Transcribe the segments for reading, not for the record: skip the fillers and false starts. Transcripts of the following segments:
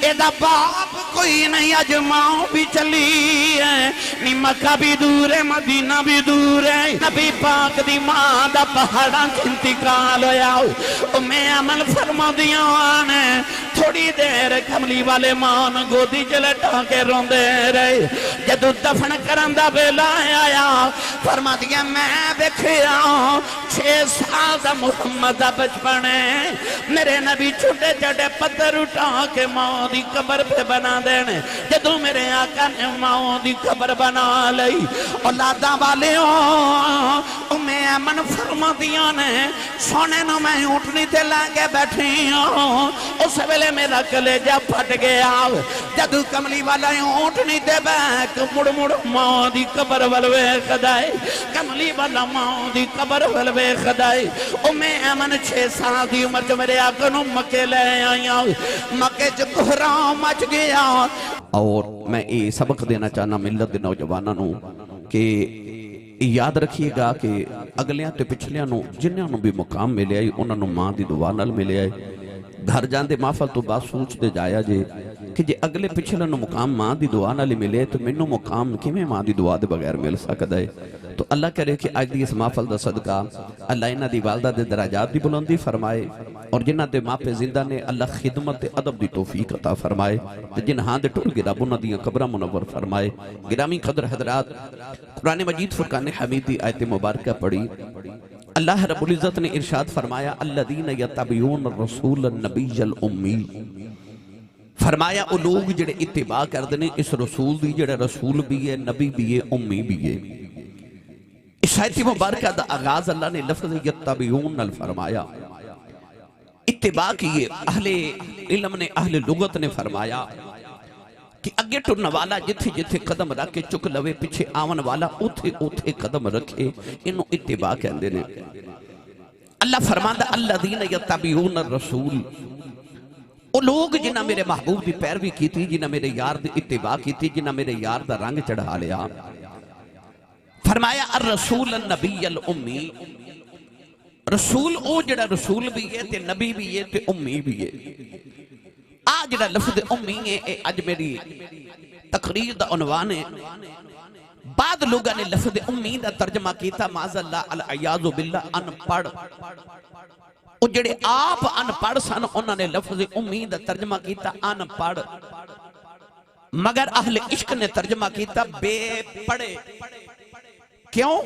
ایدہ باپ کوئی نہیں اجماؤں بھی چلی ہے نی مکہ بھی دور ہے مدینہ بھی دور ہے نبی پاک دی ماں دا پہاڑاں انتقال ہویا میں عمل فرما دیا آنے تھوڑی دیر کملی والے مان گودی جلٹا کے روندے رہے جدو دفن کرندہ بیلا آیا فرما دیا میں بکھیا 6 سال دا محمد بچپنے میرے نبی چھوٹے چھوٹے پتھر اٹھا کے ماں دی قبر پہ بنا دینے جدو میرے آقا نے ماں دی قبر بنا لئی اولادہ والے میں امن فرما دیا نے سونے نو میں اٹھنی تے لانگے بیٹھی ہوں اس ویلے میرا کلیجہ پھٹ گیا جدو کملی والا اٹھنی تے بیک مڑ مڑ ماں دی قبر والوے خدائے کملی والا ماں دی قبر والوے خدائے میں امن 6 سال دی عمر جو میرے آقا نو مکے لے آیا مکے جو کہرام مچ گیا اور میں یہ سبق دینا چاہنا ملت دے نوجوانوں نو کہ یاد رکھیے گا کہ اگلیاں تے پچھلیاں نو جنہاں نو بھی مقام ملے آئی انہاں نو ماں دی دعا نال ملے آئی گھر جاندے محفل تو بات سوچ دے جایا جے کہ جے اگلے پچھلے نو مقام ماں دی دعا نال ملے تو منو مقام کیویں ماں دی دعا دے بغیر مل سکدا ہے تو اللہ کرے کہ آج دی اس محفل دا صدقہ اللہ انہاں دی والدہ دے درجات دی بلندی فرمائے اور جنہاں دے ماں پہ زندہ نے اللہ خدمت ادب دی توفیق عطا فرمائے جنہاں دے ٹول گرا انہاں دی قبراں منور فرمائے گرامی قدر حضرات قرآن مجید فرقان حمید دی آیت مبارکہ پڑھی اللہ رب العزت نے ارشاد فرمایا الذین یتبعون الرسول النبی الامی فرمایا او لوگ جڑے اتباع کردنے اس رسول دی جڑے رسول بھی ہے نبی بھی ہے امی بھی ہے اس آیت مبارکہ دا آغاز اللہ نے لفظ یتبعون فرمایا اتباع کیے اہل علم نے اہل لغت نے فرمایا کہ اگے ٹرن والا جتھے جتھے قدم رکھے چک لوے پچھے آون والا اوتھے اوتھے قدم رکھے انہوں اتباع کہندے نے اللہ فرماندہ الذین یتبعون الرسول او لوگ جنہ میرے محبوب دی پیروی کی تھی جنہ میرے یار دی اتباع کی تھی جنہ میرے یار دا رنگ چڑھا لیا فرمایا الرسول النبی الامی رسول او جڑا رسول بھی ہے تے نبی بھی ہے تے امی بھی ہے آج جڑا لفظ امی ہے آج میری تقریر دا عنوان ہے بعد لوگاں نے لفظ امی دا ترجمہ کیتا معاذ اللہ العیاذ باللہ ان پڑھ او جڑے آپ ان پڑھ سن انہوں نے لفظ امی دا ترجمہ کیتا ان پڑھ مگر اہل عشق نے ترجمہ کیتا بے پڑھے کیوں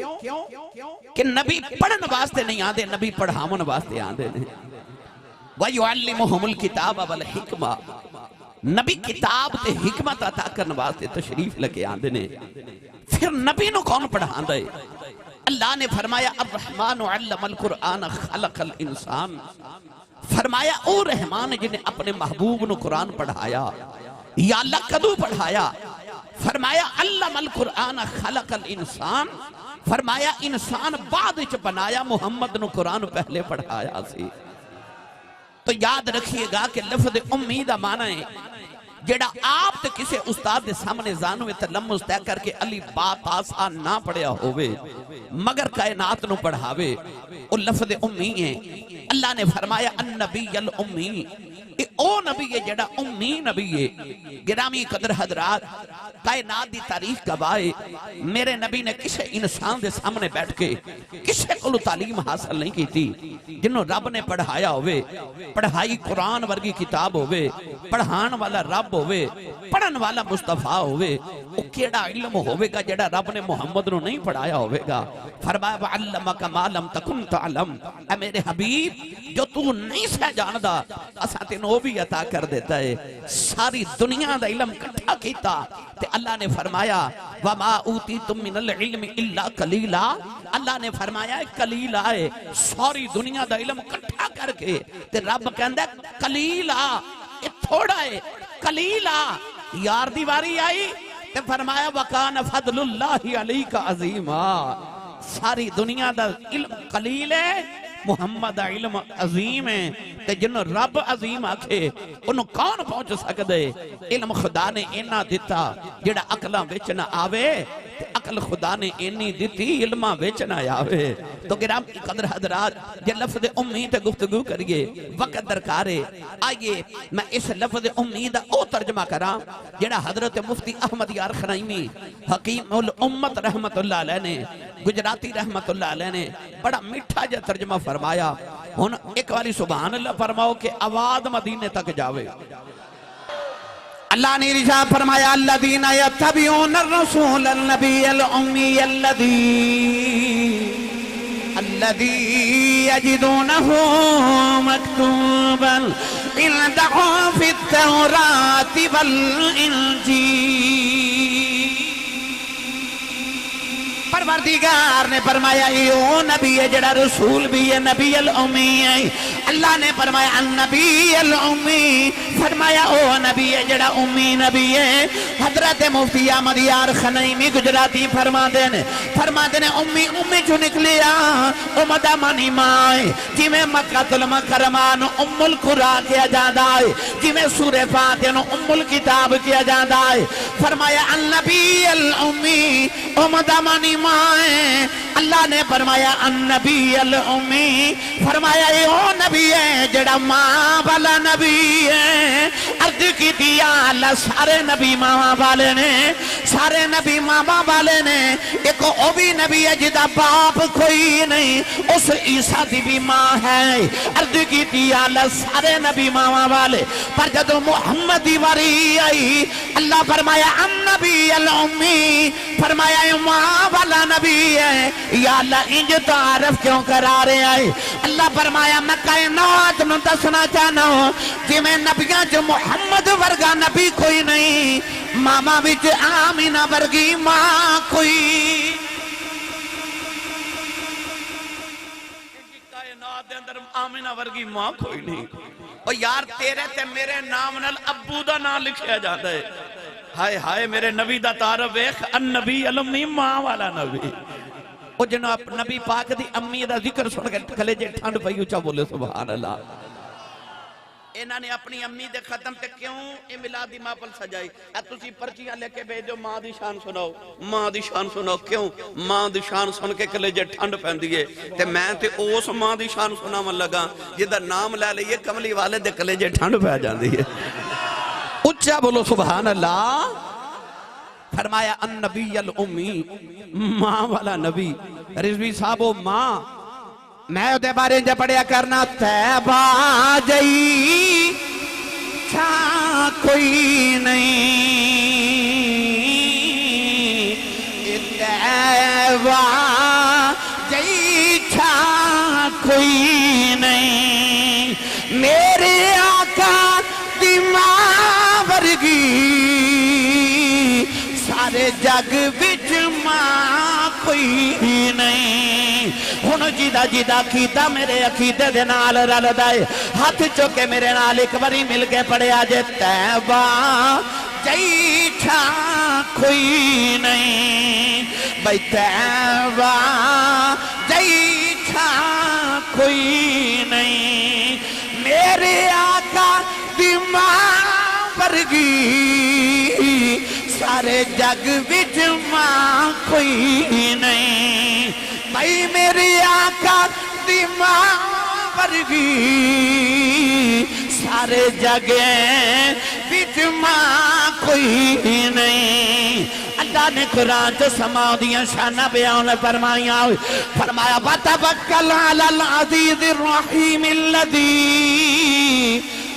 کہ نبی پڑھن واسطے نہیں آدھے نبی پڑھامن واسطے آدھے نہیں وَيُعَلِّمُهُمُ الْكِتَابَ وَالْحِكْمَةِ نبی کتاب تے حکمت عطا کرن واسطے تشریف لگے آندے نے پھر نبی نو کون پڑھان دے اللہ نے فرمایا الرحمن علم القرآن خلق الانسان فرمایا او رحمان جنہیں اپنے محبوب نو قرآن پڑھایا یا اللہ کدو پڑھایا فرمایا علم القرآن خلق الانسان فرمایا انسان بعد چ بنایا محمد نو قرآن پہلے پڑھایا سی تو یاد رکھیے گا کہ لفظ امی دا معنی ہے جڑا آپ تے کسے استاد دے سامنے زانوے تلمز طے کر کے علی بات آسان نہ پڑھیا ہوئے مگر کائنات نو پڑھاوے او لفظ امی ہے اللہ نے فرمایا النبی الامی او نبی ہے جڑا امی نبی ہے گرامی قدر حضرات کائنات دی تاریخ گواہے میرے نبی نے کسے انسان دے سامنے بیٹھ کے کسے کو تعلیم حاصل نہیں کی تھی جنہوں رب نے پڑھایا ہوئے پڑھائی قرآن ورگی کتاب ہوئے پڑھان والا رب ہوئے پڑھن والا مصطفیٰ ہوئے وہ کیڑا علم ہوئے گا جڑا رب نے محمد نو نہیں پڑھایا ہوئے گا فرمایا وَعَلَّمَكَ مَا لَمْ تَكُنْ تَعْلَمْ اے میرے حبیب جو تو نہیں سہ جاندہ اسا تینوں بھی عطا کر دیتا ہے ساری دنیا دا علم کٹھا کیتا تے اللہ نے فرمایا وَمَا أُوتِيتُم مِّنَ الْعِلْمِ إِلَّا قَلِيلًا اللہ نے فرمایا قلیل آئے ساری دنیا دا علم کٹھا کر کے تے رب کہندہ قلیل آ یہ تھوڑا ہے قلیل آ یار دیواری آئی تے فرمایا وَقَانَ فَضْلُ اللَّهِ عَلَيْكَ عَظِيمًا ساری دنیا دا علم قلیل ہے محمد علم عظیم ہے تے جنہوں رب عظیم آکھے انہوں کون پہنچ سکدے علم خدا نے اینا دیتا جڑا عقلہ وچ نہ آوے تے عقل خدا نے اینی دیتی علمہ ویچنا آوے تو گرامی قدر حضرات یہ لفظ امی تے گفتگو کریے وقت درکارے آئیے میں اس لفظ امی دا او ترجمہ کرا جڑا حضرت مفتی احمد یار خنائمی حکیم الامت رحمت اللہ علیہ نے گجراتی رحمت اللہ علیہ نے بڑا میٹھا جا ترجمہ فرمایا ہن ایک والی سبحان اللہ فرماؤ کہ آواز مدینے تک جاوے اللہ نے ارشاد فرمایا الذین یتبعون الرسول النبی الامی الذی یجدونہ مکتوبا عندهم فی التوراۃ والانجیل پروردگار نے فرمایا یہ نبی ہے جڑا رسول بھی ہے نبی الامی ہے اللہ نے فرمایا النبی الامی فرمایا او نبی ہے جڑا امی نبی ہے حضرت مفتی احمد یار خنائمی گجراتی فرما دینے امی جو نکلیا امدہ منی مائے جی میں مکہ المکرمان ام القرآ کیا جاندہ ہے جی میں سورہ فاتحہ ام الکتاب کیا جاندہ ہے فرمایا النبی الامی امدہ منی مائے اللہ نے فرمایا النبی الامی فرمایا یہ او نبی ہے جڑا ماں والا نبی ہے عرض کی دیا اللہ سارے نبی ماں والے نے سارے نبی ماں والے نے ایک او بھی نبی ہے جدا باپ کوئی نہیں اس عیسیٰ دی بھی ماں ہے عرض کی دیا اللہ سارے نبی ماں والے پر جب محمدی واری آئی اللہ فرمایا النبی الامی فرمایا یہ ماں والا نبی ہے یا اللہ انج تعارف کیوں کرا رہے آئے اللہ فرمایا میں کائنات نو دسنا چاہنا ہوں جی میں نبیاں جو محمد ورگا نبی کوئی نہیں ماما بچ آمینہ ورگی ماں کوئی کائنات دے اندر آمینہ ورگی ماں کوئی نہیں اور یار تیرے تے میرے نام نال ابو دا نام لکھیا جاتا ہے ہائے ہائے میرے نبی دا تعارف ایک النبی الامی ماں والا نبی او جناب نبی پاک دی امی دا ذکر سن کے کلیجے ٹھنڈ پئی اونچا بولے سبحان اللہ انہاں نے اپنی امی دے ختم تے کیوں اے میلادی محفل سجائی اے تسی پرچیاں لے کے بھیجو ماں دی شان سناؤ ماں دی شان سناؤ کیوں ماں دی شان سن کے کلیجے ٹھنڈ پیندی ہے تے میں تے اس ماں دی شان سناون لگا جدا نام لے لئیے کملی والے دے کلیجے ٹھنڈ پہ جاندی ہے اونچا بولو سبحان اللہ فرمایا النبی الامی ماں والا نبی رضوی صاحبو ماں میں دے بارے جا پڑھیا کرنا تیبہ جئی چھا کوئی نہیں تیبہ جئی چھا کوئی نہیں میرے آقا دی ماں ورگی سارے جگ وچ ماں کوئی نہیں ہن جیدہ جیدہ کیتا میرے عقیدے دے نال رل دائے ہاتھ چوکے میرے نال ایک باری مل کے پڑے آجے تیبہ جئی چھا کوئی نہیں بھئی تیبہ جئی چھا کوئی نہیں میرے آقا دی ماں ورگی سارے جگ وچ ماں کوئی نہیں بھائی میری آقا دی ماں ورگی سارے جگ وچ ماں کوئی نہیں اللہ نے قرآن تو سماؤ دیاں شانہ بیان فرمایا فرمایا وَتَوَكَّلْ عَلَى الْعَزِيزِ الرَّحِيمِ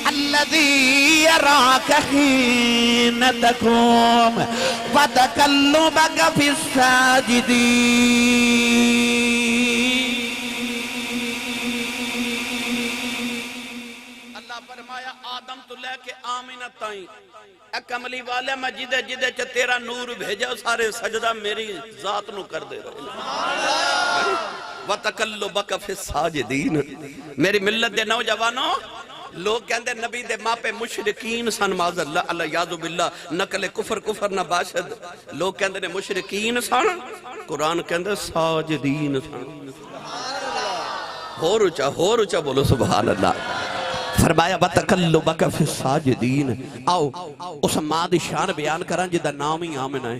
الذي يراك حين تقوم وتقلبك في الساجدين اللہ فرمایا آدم تو لے کے آمینہ تائیں اے کملی والے میں جدے جدے چا تیرا نور بھیجا سارے سجدہ میری ذات نو کر دے رہے وَتَقَلُّبَكَ فِي السَّاجِدِينَ میری ملت دے نوجوانوں لوگ کہندے نبی دے ماں پہ مشرکین سن معاذ اللہ اللہ یادو باللہ نقل کفر نہ باشد لوگ کہندے نے مشرکین سن قرآن کہندے ساجدین سن ہور اچھا بولو سبحان اللہ فرمایا وَتَقَلُّبَكَ فِي السَّاجِدِينَ آؤ اس ماں دی شان بیان کران جدہ نام ہی آمنہ ہے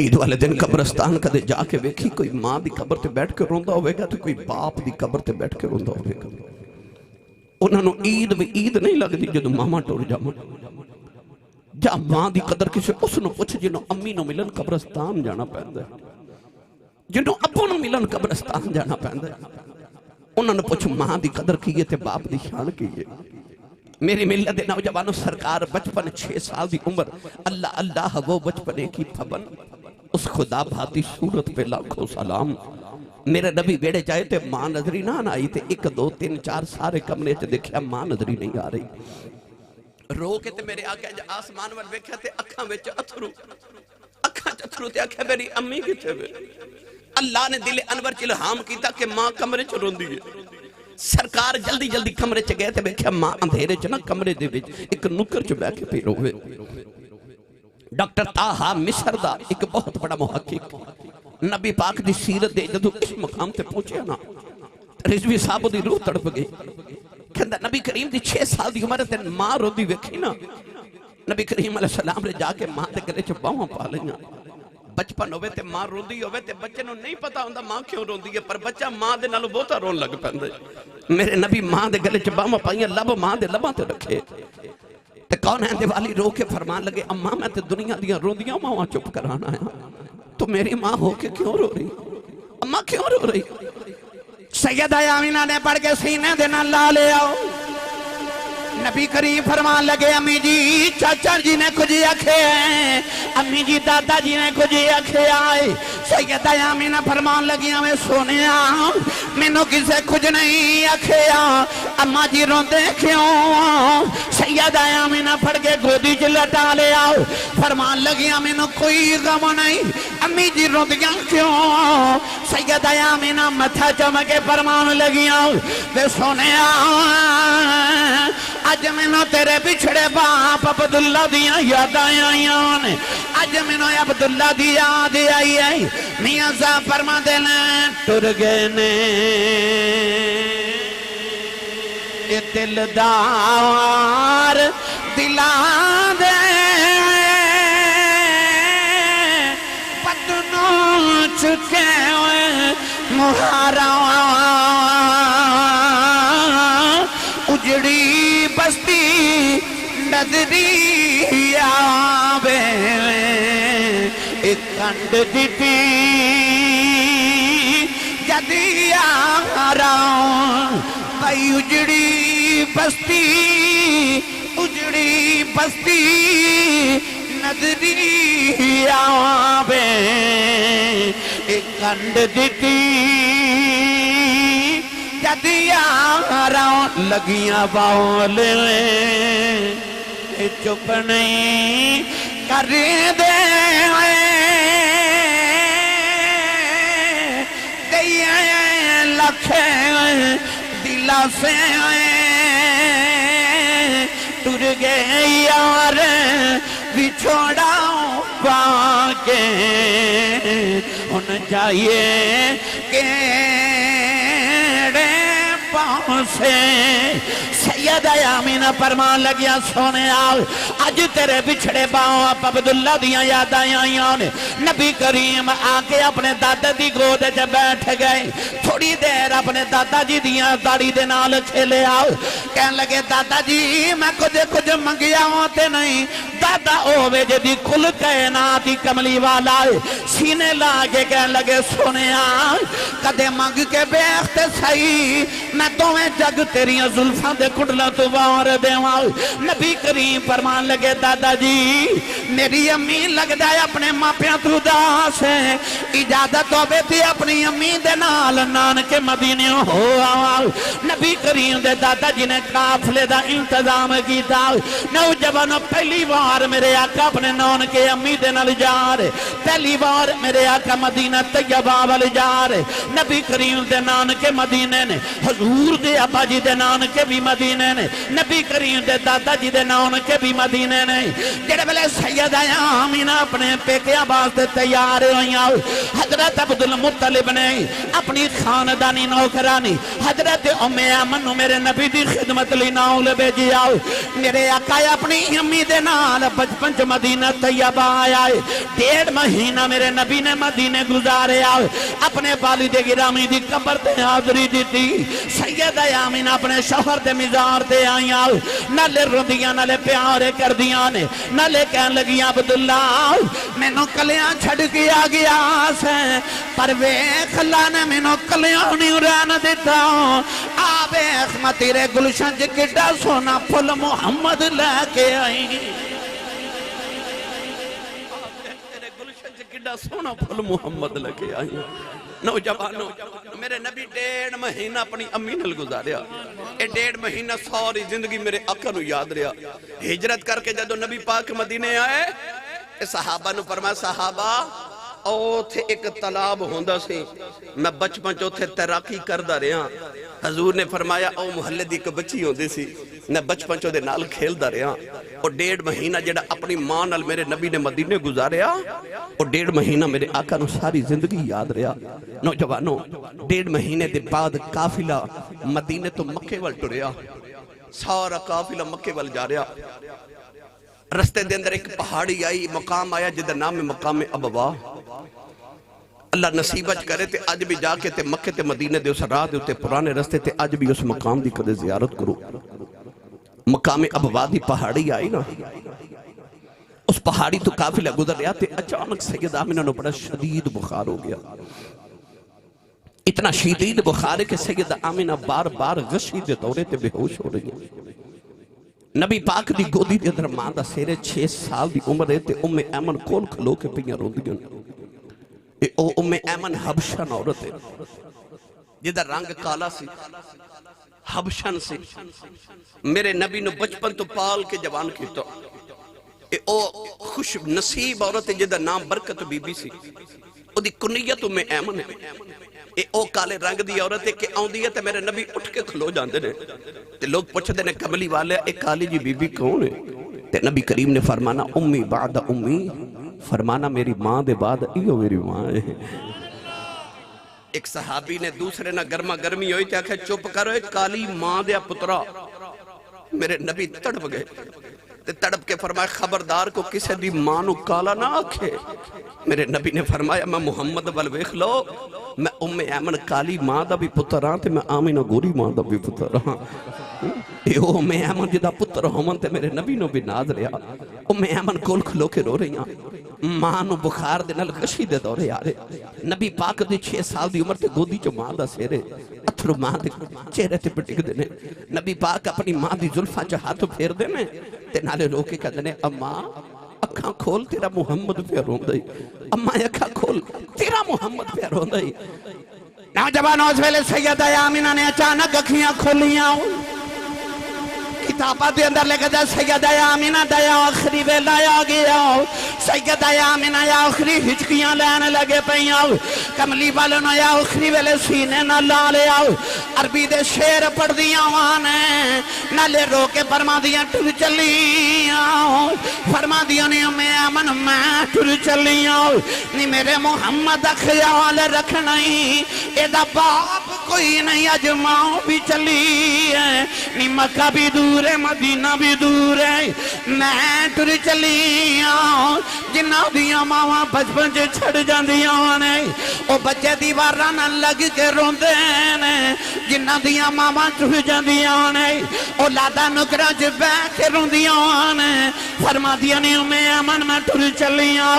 عید والے دن قبرستان کدے جا کے ویکھی کوئی ماں دی قبر تے بیٹھ کے روندا ہوئے گا تو کوئی باپ دی قبر تے بیٹھ کے روندا ہوئے گا. انہاں نوں عید بھی عید نہیں لگدی جدوں ماما ٹر جاون. جا ماں دی قدر کسے اس نوں پوچھ جنوں امی نوں ملن قبرستان جانا پیندا ہے, جنوں ابو نوں ملن قبرستان جانا پیندا ہے. انہاں نوں پوچھ ماں دی قدر کی ہے تے باپ دی شان کی ہے. میری ملت دے نوجوانوں سرکار بچپن 6 سال دی عمر اللہ اللہ وہ بچپنے کی پھبن اس خدا بھاتی صورت پہ لاکھوں سلام. میرے نبی بیڑے جائے تے ماں نظری نہ آئی تے 1 2 3 4 سارے کمرے تے دیکھیا ماں نظری نہیں آ رہی. رو کے تے میرے آگے آسمان وال ویکھیا تے اکھاں وچ اتھرو تے آکھیا میری امی کتے وے. اللہ نے دل انور چ الہام کیتا کہ ماں کمرے چ روندی ہے. سرکار جلدی جلدی کمرے چ گئے تے ویکھیا ماں اندھیرے چ نہ کمرے دے وچ ایک نکر چ بیٹھ کے پی روے. ڈاکٹر طاہا مصر دا ایک بہت بڑا محقق نبی پاک دی سیرت دے جدوں اس مقام تے پہنچیا نا رضوی صاحب دی روح تڑپ گئی. کہندا نبی کریم دی 6 سال دی عمر تے ماں روندی ویکھی نا. نبی کریم علیہ السلام نے جا کے ماں دے گلے چ باواں پا لئیاں. بچپن ہوئے تے ماں روندی ہوئے تے بچے نوں نہیں پتا ہوندا ماں کیوں روندی ہے, پر بچہ ماں دے نالوں بہتا رون لگ پیندا ہے. میرے نبی ماں دے گلے چ باواں پائیاں, لب ماں دے لباں تے رکھے تے کون ہے دیوالی رو کے فرمان لگے اماں میں تے دنیا دیاں روندیاں ماواں چپ کرانا آیا, تو میری ماں ہو کے کیوں رو رہی, اماں کیوں رو رہی. سیدہ آمینہ نے پڑھ کے سینے دے نال لا لے آؤ. نبی کریم فرمان لگے امی جی چاچا جی نے کچھ آکھے ہیں, امی جی دادا جی نے کچھ آکھے آئے. سیدہ آمینہ فرمان لگی ہمیں سونے مینوں کسے کچھ نہیں آکھے اماں جی روندے کیوں. سیدہ آمینہ پھڑ کے گودی چ لٹا لے آؤ. فرمان لگی مینوں کوئی غم نہیں, امی جی روندیاں کیوں. سیدہ آمینہ متھا چم کے فرمان لگیاں تے سونے اج مینوں تیرے بچھڑے باپ عبداللہ دیاں یاد آئیاں نے. اج مینوں عبداللہ دی یاد آئی ہے. میاں صاحب فرما دینا ٹر گئے نے اے دلدار دلاں دے پتنوں چکے ہوئے مہارا اجڑی بستی نظری آوے ایک کنڈ دیتی جدی آراؤں بھائی اجڑی بستی نظری آوے ایک کنڈ دیتی جدی آراؤں لگیاں باولے چپ نہیں کر دے لکھے دلا سے ٹر گئے یار بچھوڑا پا کے ان جائیے کیڑے پاؤں سے. سیدہ آمینہ فرمان لگیا سونے آؤ اج تیرے بچھڑے باؤں آپ عبداللہ دیاں یاد آئیاں نے. نبی کریم آکے اپنے دادا دی گود جب بیٹھ گئے, تھوڑی دیر اپنے دادا جی دیاں داڑی دے نال کھیلے آؤ. کہنے لگے دادا جی میں کچھ منگیا ہوتے نہیں. دادا اوے جدی کل کائناتی کملی والا سینے لاگے کہنے لگے سونے آؤ کدے منگ کے بیختے صحیح میں تمہیں جگ تیریاں زلفاں دے کڑلا تو بار دیواں. نبی کریم فرمان لگے دادا جی میری امی لگ جائے اپنے ماں پیاں تو داس ہے, اجازت ہو بیتی اپنی امی دے نال نانکے مدینے ہو آؤ. نبی کریم دے دادا جی نے قافلے دا انتظام کیتا. نوجوانوں پہلی بار میرے آقا اپنے نانکے امی دے نال جا رہے, پہلی بار میرے آقا مدینہ طیبہ وال جا رہے. نبی کریم دے نانکے مدینے نے, حضور دے ابا جی دے نانکے بھی مدینے نے, نبی کریم دے دادا جی دے نانکے بھی مدینے نے. جڑے بلے سیدہ آمینہ اپنے پیکیاں باستے تیار ہوئیاں, حضرت عبدالمطلب نے اپنی خاندانی نوکرانی حضرت ام ایمن میرے نبی دی خدمت لی ناؤ لے بھیجی آؤ. میرے آقا اپنی امی دے نال نال بچپن چ مدینہ طیبہ آیا ہے 1.5 مہینہ میرے نبی نے مدینے گزاریا اپنے والد گرامی دی قبر تے حاضری دیتی سیدہ آمینہ اپنے شوہر دے مزار تے آئیاں نالے روندیاں نالے پیارے کر دیاں نے نالے کہن لگیاں عبداللہ میں نو کلیاں چھڑ گیا گیا سے پر ویخ اللہ نے میں نو کلیاں نہیں رہنا دیتا آبے میں تیرے گلشن جی کٹا سونا پھل محمد لے کے آئی تیرے گلشن جی کٹا سونا پھل محمد لے کے آئی نوجوانوں میرے نبی 1.5 مہینہ اپنی امی نل گزاریا اے 1.5 مہینہ ساری زندگی میرے آقا نو یاد رہا ہجرت کر کے جدو نبی پاک مدینے آئے صحابہ نو فرمایا صحابہ او تھے ایک تالاب ہوندہ سے میں بچپن جو تھے تیراکی کردہ رہا حضور نے فرمایا او محلے دی کو بچی ہوندے سی میں بچپن جو دے نال کھیل دا رہا اور 1.5 مہینہ جڑا اپنی ماں نال میرے نبی نے مدینے گزاریا اور 1.5 مہینہ میرے آقا نو ساری زندگی یاد رہا نوجوانوں 1.5 مہینے دے بعد قافلہ مدینے تو مکے وال ٹریا سارا قافلہ مکے وال جا رہا رستے دے اندر ایک پہاڑی آئی مقام آیا جدہ نام مقام ابوا اللہ نصیبت کرے تے آج بھی جا کے تے مکے تے مدینے دے اس راہ دے تے پرانے رستے تے آج بھی اس مقام دی کدے زیارت کرو مقام ابوا دی پہاڑی آئی نا اس پہاڑی تو قافلہ گزر رہا تے اچانک سیدہ آمینہ نو بڑا شدید بخار ہو گیا اتنا شدید بخار ہے کہ سیدہ آمینہ بار بار غشی دے دورے تے بے ہوش ہو رہی ہیں نبی پاک دی گودی دے اندر ماں دا سیرے 6 سال دی عمر ہے تے ایمن کول کھلو کے پیاں رو دیاں ایمن حبشن عورت ہے جدہ رنگ کالا سی حبشن سی میرے نبی نو بچپن تو پال کے جوان کیتا او خوش نصیب عورت ہے جدہ نام برکت بی بی سی او دی کنیت ایمن ہے او کالے رنگ دی عورت ہے کہ آن دی ہے تے میرے نبی اٹھ کے کھلو جاندے نے تے لوگ پوچھ دے نے کملی والے ایک کالی جی بی بی کون ہے تے نبی کریم نے فرمانا امی بعد امی فرمانا میری ماں دے بعد ایو میری ماں ہے ایک صحابی نے دوسرے نہ گرما گرمی ہوئی تے آکھے چپ کرو ایک کالی ماں دیا پترا میرے نبی تڑپ گئے تے تڑپ کے فرمایا خبردار کو کسے دی ماں نو کالا نہ آکھے میرے نبی نے فرمایا میں محمد والویخ لو میں ایمن کالی ماں دا بھی پتر ہاں تے میں آمینہ گوری ماں دا بھی پتر ہاں ایمن جدا پتر ہومن تے میرے نبی نو بھی ناز رہا ایمن کول کھلو کے رو رہی ہاں ماں نو بخار دے نل غشی دے دورے آرے نبی پاک دے 6 سال دی عمر تے گودی چو ماں دا سیرے اتھرو ماں دے چہرے تے پٹک دینے نبی پاک اپنی ماں دی ظلفہ چا ہاتھ پھیر دینے تے نالے روکے کہا دینے اماں اکھاں کھول تیرا محمد پہ روندائی اماں اکھاں کھول تیرا محمد پہ روندائی نوجوان اس ویلے سیدہ آمینہ نے اچانک اکھیاں کھولیاں کتابہ دے اندر لے کے دے سیدہ آمینہ دیا آخری ویلہ آ گیا سیدہ آمینہ یا آخری ہچکیاں لینے لگے پہیاں کملی والنو یا آخری ویلے سینے نہ لالے عربی دے شیر پڑھ دیاں وانے نہ لے رو کے فرما دیاں ٹر چلیاں فرما دیاں نہیں میں امن میں ٹر چلیاں نہیں میرے محمد خیال رکھنائی ایدہ باپ کوئی نہیں اجماؤں بھی چلی ہے نہیں مکہ بھی دور ہے مدینہ بھی دور ہے میں ٹر چلیاں جنہ دیاں ماں بچپن سے چھڑ جان دیاں نے او بچے دیوارہ نہ لگ کے روندے نے جنہ دیاں ماں ٹر جان دیاں نے او لادا نکرہ جو بیٹھ کے روندیاں نے فرما دیاں نہیں میں امن میں ٹر چلیاں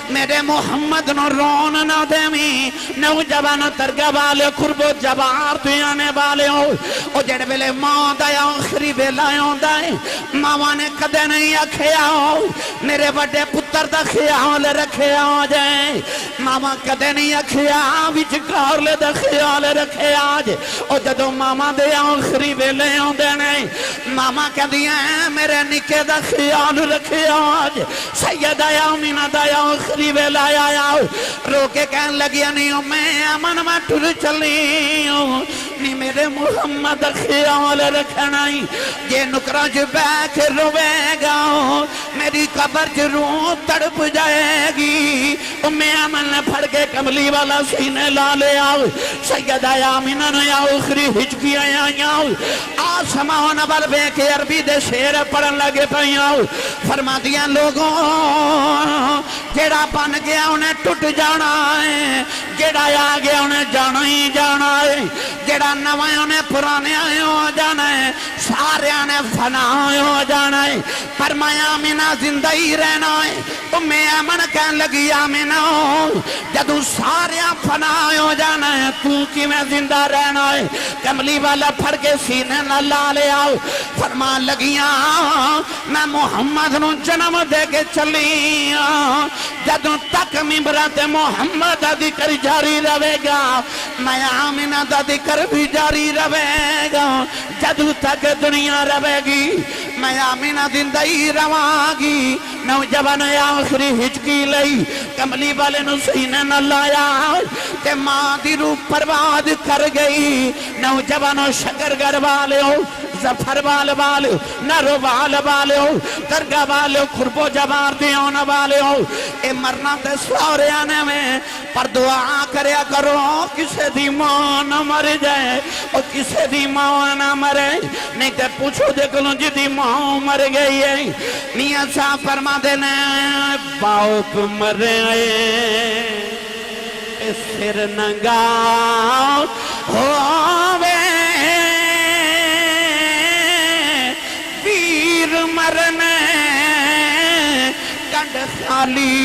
میرے محمد نو رون نہ دیمی نوجوان ترگہ والے قرب و جبار دیانے والے ہو او جڑ ویلے ماں دیا آخری ویلائیوں دائیں ماں نے کدے نہیں اکھیا ہو میرے بڑے پتر دا خیال رکھے آ جائیں ماما کدے نہیں اکھیا وچکار لے دا خیال رکھے آج او جدو ماما دے آخری ویلے ہوں دینے ماما کہہ ہیں میرے نکے دا خیال رکھے آج سیدہ آمینہ دا آخری ویلے آیا رو کے کہن لگیا نہیں میں امن میں ٹر چلی ہوں نہیں میرے محمد خیال رکھنائی یہ نکرہ جو بیٹھ روے گا میری قبر جو رو تڑپ جائے گی ام ایمن نے پھڑ کے کملی والا سینے لا لیا سیدہ آمینہ نے آخری ہچکی آیا آسمان بر بے کے عربی دے شیر پڑھن لگے پہیاں فرما دیا لوگوں جیڑا بن گیا انہیں ٹوٹ جانا ہے جیڑا آ گیا انہیں جانا ہی جانا ہے جیڑا نوائے انہیں پرانے آئے ہو جانا ہے سارے انہیں فنا ہو جانا ہے فرمایا آمینہ زندہ ہی رہنا ہے ام ایمن کہنے لگی آمینہ جدو سارے فنا ہو جانا ہے تو کی میں زندہ رہنا ہے کملی والا پھڑ کے سینے نہ لا لے آؤ فرمان لگیاں میں محمد نو جنم دے کے چلی جدو تک ممبرات محمد دا ذکر جاری رہے گا میں آمینہ دا ذکر بھی جاری رہے گا جدو تک دنیا رہے گی میں آمینہ زندہ ہی رواگی نوجوان آخری ہچکی لئی کملی والے نو سینے نہ لایا کہ ماں دی روح پرواد کر گئی نوجوانوں شکرگر والے ہو زفر والے نرو والے ہو درگاہ والے ہو خربو جوار دیون والے ہو اے مرنا تے سورے آنے میں پر دعا کریا کرو کسے دی ماں نہ مر جائے اور کسے دی ماں نہ مرے نہیں تے پوچھو دیکھلوں جی دی ماں مر گئی ہے میاں صاحب فرما دینے باپ مرے سر ننگا ہووے ویر مرنے کنڈ خالی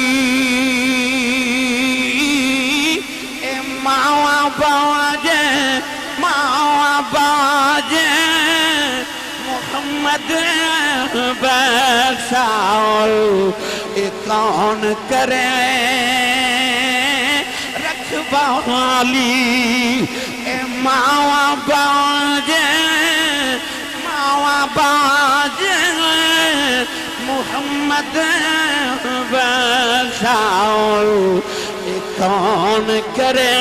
اے ماوا باجے محمد بخشاؤ اے کون کرے رکھوالی اے ماوا باجے محمد بخشاؤ اے کون کرے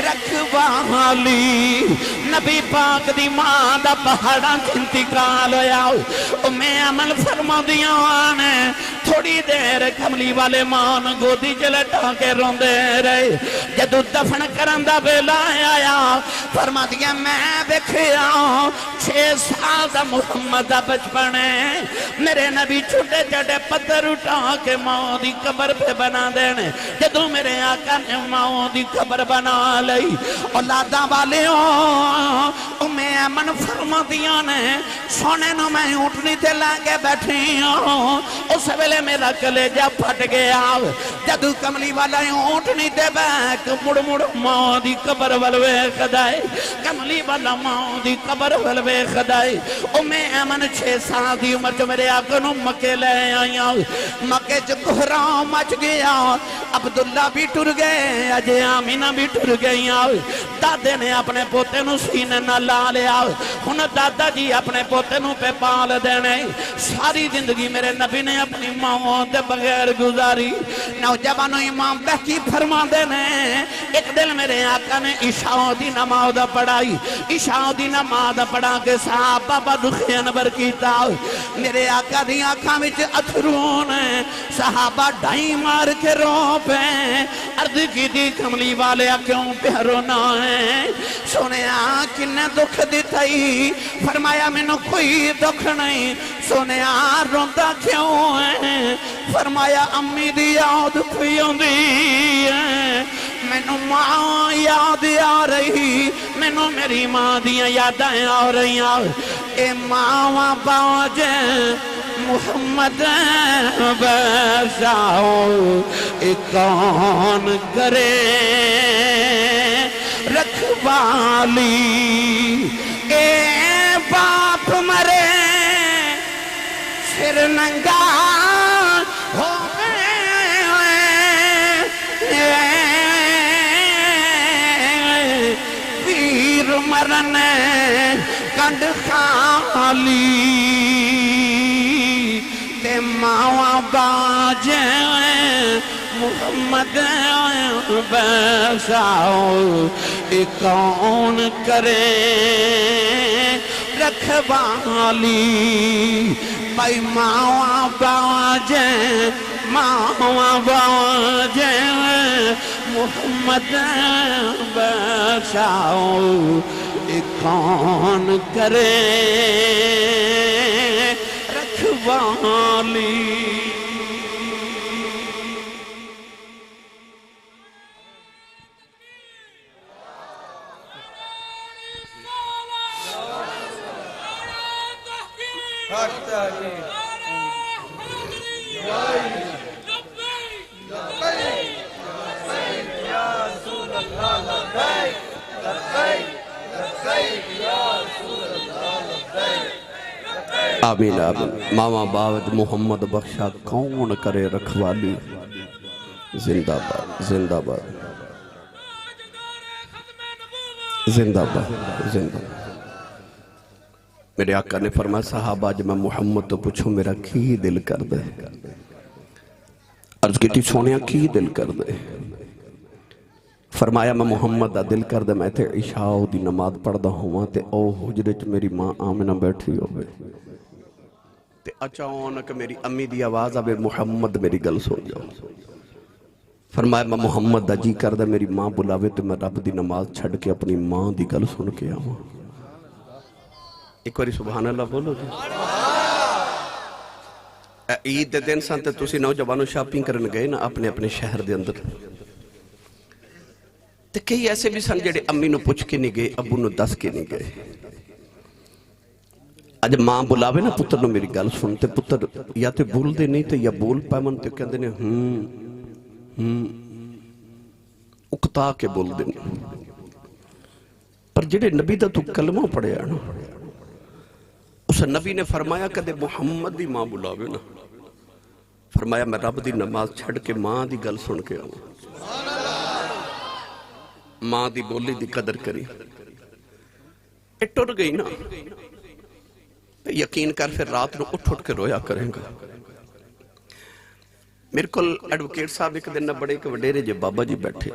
رکھوالی نبی پاک دی ماں دا پہاڑا انتقال ہویا ام ایمن فرما دیاں نے تھوڑی دیر کملی والے مان گودی چلٹا کے روندے رہے جدو دفن کرن دا بیلا آیا فرما دیا میں دیکھیا 6 سال دا محمد دا بچپنے میرے نبی چھوٹے چھوٹے پتھر اٹھا کے ماں دی قبر پہ بنا دینے جدو میرے آقا نے ماں دی قبر بنا لئی اولاداں والے ام ایمن فرما دیا نے سونے نو میں اٹھنی تے لانگے بیٹھی اس ویلے میرا کلیجہ پھٹ گیا جدو کملی والا اٹھنی تے بیک مڑ مڑ ماں دی قبر والوے خدائے کملی والا ماں دی قبر والوے خدائے ام ایمن 6 سال دی عمر جو میرے آقا نو مکے لے آیا مکے جو کوہرام مچ گیا عبداللہ بھی ٹر گئے اجے آمینہ بھی ٹر گئی دادے نے اپنے پوتے نو سینے نہ لا لیا ہن دادا جی اپنے پوتے نو پہ پال دینے ساری زندگی میرے نبی نے اپنی ماں دے بغیر گزاری نوجوانوں امام بہتی فرما دینے ایک دل میرے آقا نے عشاء دی نماز پڑھائی عشاء دی نماز پڑھا کے صحابہ بدخی انبر کیتا میرے آقا دی آنکھاں وچ اتھرون صحابہ ڈھائی مار کے رو پہ عرض کی دی کملی والے کیوں پہ رونا ہے سونے کنے دکھ دیتائی فرمایا میں نو کوئی دکھ نہیں سونے روندا کیوں ہے فرمایا امی دی یاد پیوں دی ہے میں نو ماں یاد آ رہی میں نو میری ماں دیا یادیں آ رہی اے ماں باجے محمد بخشاؤ اے کون کرے رکھوالی اے باپ مرے سر ننگا ویر مرنے کنڈ خالی تے ماں باجے محمد بخشاؤ اے کون کرے رکھوالی بھائی ماں باجے محمد بخشاؤ کون کرے رکھوالی آمین آمین ماما باود محمد بخشا کون کرے رکھوالی زندہ باد زندہ باد زندہ باد زندہ باد میرے آقا نے فرمایا صحابہ جب میں محمد تو پوچھوں میرا کی دل کر دے عرض کی تھی سونیا کی دل کر دے فرمایا میں محمد دا دل کر دے میں تے عشاء دی نماز پڑھ دا ہوں تے او حجرت میری ماں آمنہ بیٹھی ہوئے تے اچانک میری امی دی آواز آوے محمد میری گل سن جاؤ فرمایا میں محمد دا جی کر دے میری ماں بلاوے تے میں رب دی نماز چھڑ کے اپنی ماں دی گل سن کے آؤں ایک واری سبحان اللہ بولو جی عید دے دن سانتے تسی نوجوانوں شاپنگ کرن گئے نا اپنے اپنے شہر دے اندر تے کئی ایسے بھی سن جڑے امی نو پوچھ کے نہیں گئے ابو نو دس کے نہیں گئے آج ماں بلاوے نا پتر نو میری گل سنتے پتر یا تے بول دے نہیں تے یا بول پائمن تے کہندے نے اکتا کے بول دے نہیں پر جڑے نبی دا تو کلمہ پڑھے آنا اس نبی نے فرمایا کہ محمد دی ماں بلاوے نا فرمایا میں رب دی نماز چھڑ کے ماں دی گل سن کے آؤں ماں دی بولی دی قدر کری اٹھڑ گئی نا یقین کر پھر رات نو اٹھ کے رویا کریں گا میرے کل ایڈوکیٹ صاحب ایک دن بڑے کے وڈیرے جے بابا جی بیٹھے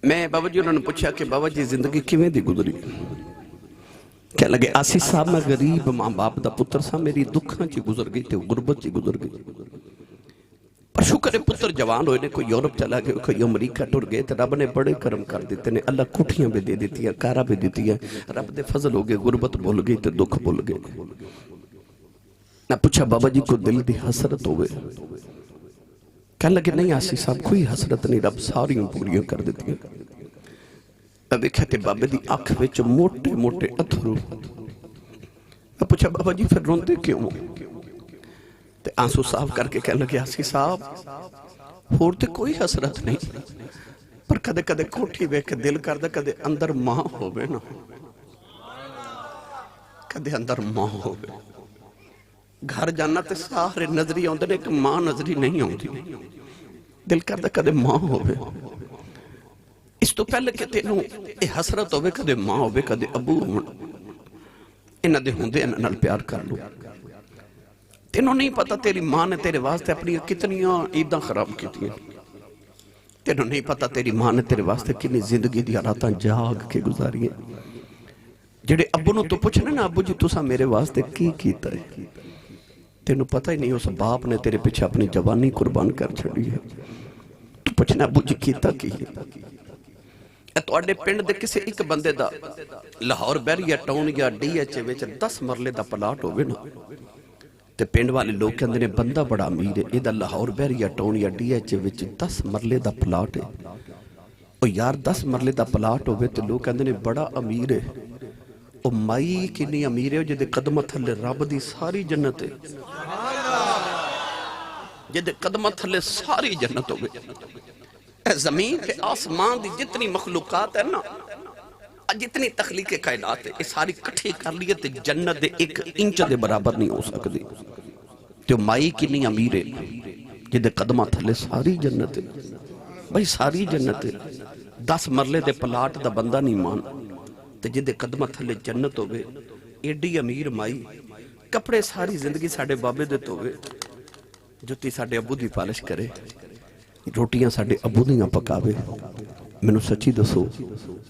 میں بابا جی انہوں نے پوچھا کہ بابا جی زندگی کیویں دی گزری کہہ لگے آسی صاحب میں غریب ماں باپ دا پتر سا میری دکھاں چی گزر گئی تے غربت چی گزر گئی پر شکر ہے پتر جوان ہوئے نے کوئی یورپ چلا گئے کوئی امریکہ ٹر گئے تے رب نے بڑے کرم کر دیتے نے اللہ کٹھیاں بھی دے دیتی ہیں کارا بھی دیتی ہیں رب دے فضل ہو گئے غربت بھول گئی تے دکھ بھول گئے نہ پوچھا بابا جی کو دل دی حسرت ہوئے کہنے لگے نہیں آسی صاحب کوئی حسرت نہیں رب ساری پوریاں کر دیتی ہیں ابھی کہتے بابے دی آنکھ وچ موٹے موٹے اتھرو میں پوچھا بابا جی پھر روندے کیوں تے آنسو صاف کر کے کہنے لگے آسی صاحب ہوتے کوئی حسرت نہیں پر کدے کدے کوٹھی بے کے دل کر دے کدے اندر ماں ہوئے نا کدے اندر ماں ہوئے گھر جانا تے سارے نظری آن دے ایک ماں نظری نہیں آن دی دل کر دے کدے ماں ہوئے اس تو پہلے کہتے ہیں اے حسرت ہوئے کدے ماں ہوئے کدے ابو ہوئے انہ دے ہوں دے انہ نال پیار کر لو تینوں نہیں پتا تیری ماں نے تیرے واسطے اپنی کتنیاں عیداں خراب کی تھی تینوں نہیں پتا تیری ماں نے تیرے واسطے کنی زندگی دیا راتاں جاگ کے گزاری ہیں جڑے ابو نو تو پوچھنے نا ابو جی تسا میرے واسطے کی کیتا ہے تینوں پتا ہی نہیں اس باپ نے تیرے پیچھے اپنی جوانی قربان کر چھڑی ہے تو پوچھنے ابو جی کیتا کی ہے تو اڈے پنڈ دے کسے ایک بندے دا لاہور بیریا ٹاؤن یا ڈی ایچ وچ 10 مرلے دا پلاٹ ہوئے نا تے پنڈ والے لوگ کہندے نے بندہ بڑا امیر ہے اے دا لاہور بیریا ٹاؤن یا ڈی ایچ وچ 10 مرلے دا پلاٹ ہے او یار 10 مرلے دا پلاٹ ہوئے تے لوگ کہندے نے بڑا امیر ہے او مائی کنی امیر ہے جدے قدمہ تھلے رب دی ساری جنت ہے جدے قدمہ تھلے ساری جنت ہوئے زمین کے آسمان دی جتنی مخلوقات ہے نا جتنی تخلیق کائنات ہے اس ساری کٹھی کر لیے تے جنت دے 1 انچ دے برابر نہیں ہو سکتی تو مائی کی نہیں امیر ہے جدے قدمہ تھلے ساری جنت ہے بھائی ساری جنت ہے 10 مرلے دے پلاٹ دا بندہ نہیں مان تے جدے قدمہ تھلے جنت ہوئے ایڈی امیر مائی کپڑے ساری زندگی ساڑھے بابے دے تو ہوئے جتی ساڑھے ابو دی پالش کرے روٹیاں ساڑھے ابو دیاں پکاوے میں نے سچی دسو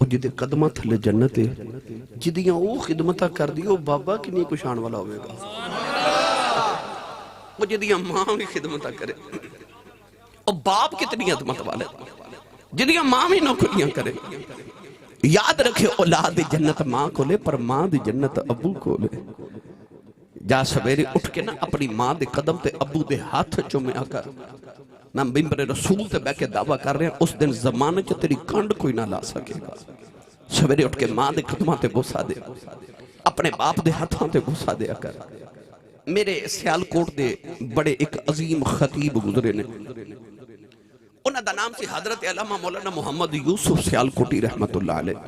وہ جدے قدمہ تھلے جنت ہے جدیاں وہ خدمتہ کر دی وہ بابا کی نہیں کچھ آن والا ہوئے گا وہ جدیاں ماں بھی خدمت کرے، اور باپ کتنی عظمت والے جدیاں ماں بھی نوکریاں کرے۔ یاد رکھے اولاد دی جنت ماں کو لے پر ماں دی جنت ابو کو لے۔ جا سویرے اٹھ کے نا اپنی ماں دے قدم تے ابو دے ہاتھ چومیا کر۔ میں ممبر رسول تے بیٹھ کے دعویٰ کر رہے ہیں اس دن زمانے چ تیری کنڈ کوئی نہ لا سکے گا۔ سویرے اٹھ کے ماں دے قدماں تے بوسا دے، اپنے باپ دے ہاتھاں تے بوسا دیا کر۔ میرے سیالکوٹ دے بڑے ایک عظیم خطیب گزرے نے، انہاں دا نام سی حضرت علامہ مولانا محمد یوسف سیالکوٹی رحمت اللہ علیہ۔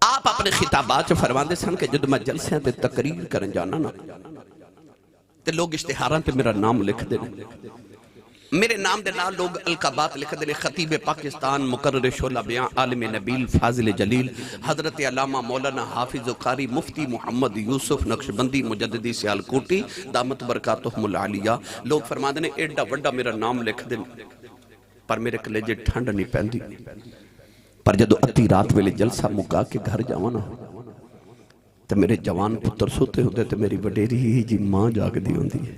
آپ اپنے خطابات فرماندے سن کہ جد میں جلسے تے تقریر کرن جانا نا تے لوگ اشتہاراں تے میرا نام لکھ دے، میرے نام دے نال لوگ القابات لکھ دے، خطیب پاکستان، مقرر شعلہ بیان، عالم نبیل، فاضل جلیل، حضرت علامہ مولانا حافظ قاری مفتی محمد یوسف نقشبندی مجددی سیالکوٹی دامت برکاتہم العالیہ۔ لوگ فرماندے نے ایڈا وڈا میرا نام لکھ دے، پر میرے کلیجے ٹھنڈ نہیں پہندی۔ پر جدو ادھی رات ویلے جلسہ مکا کے گھر جاوانا تو میرے جوان پتر سوتے ہوتے تو میری وڈیری ہی جی ماں جاگ دی ہوندی ہے۔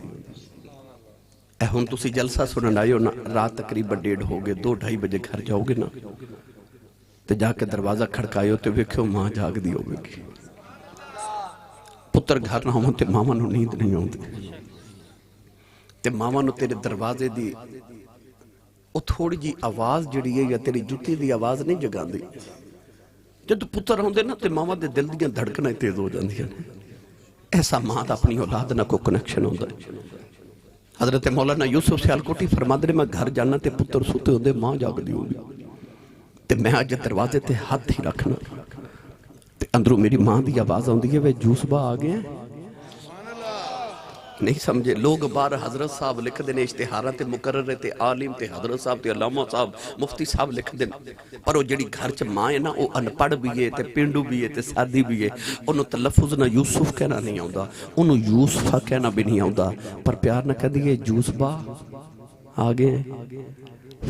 اے ہون تسی جلسہ سنن آئے ہو نا، رات تقریبا 1:30 ہو گئے، 2-2:30 بجے گھر جاؤ گے نا تو جا کے دروازہ کھڑکائے ہو تو ویکھو ماں جاگ دی ہوگی گی۔ پتر گھر نہ ہوں تے ماما نو نیند نہیں ہوندی، تے ماما نو تیرے دروازے دی وہ تھوڑی جی آواز جڑی ہے یا تیری جوتی دی آواز نہیں جگان دی۔ جب پتر ہوندے نا تے ماما دے دل دیاں دھڑکنیں تیز ہو جاندی ہیں۔ ایسا ماں دا اپنی اولاد نہ کو کنیکشن ہوندہ ہے۔ حضرت مولانا یوسف سیالکوٹی فرماندے نے میں گھر جانا تے پتر سوتے ہوندے ماں جاگ دی ہوگی، تے میں آج دروازے تے ہاتھ ہی رکھنا تے اندروں میری ماں دی آواز ہوندی ہے وہ جوس با آگئے ہیں۔ نہیں سمجھے لوگ بار حضرت صاحب لکھ دینے اشتہارات تے مقرر تے عالم تے حضرت صاحب تے علامہ صاحب مفتی صاحب لکھ دینے، پر وہ جڑی گھر چ ماں ہے نا وہ انپڑھ بھی ہے تے پینڈو بھی ہے تے سادی بھی ہے، انہوں تلفظ نہ یوسف کہنا نہیں آؤں، انہوں یوسفہ کہنا بھی نہیں آؤں، پر پیار نہ کہہ دیئے جوس با آگے ہیں۔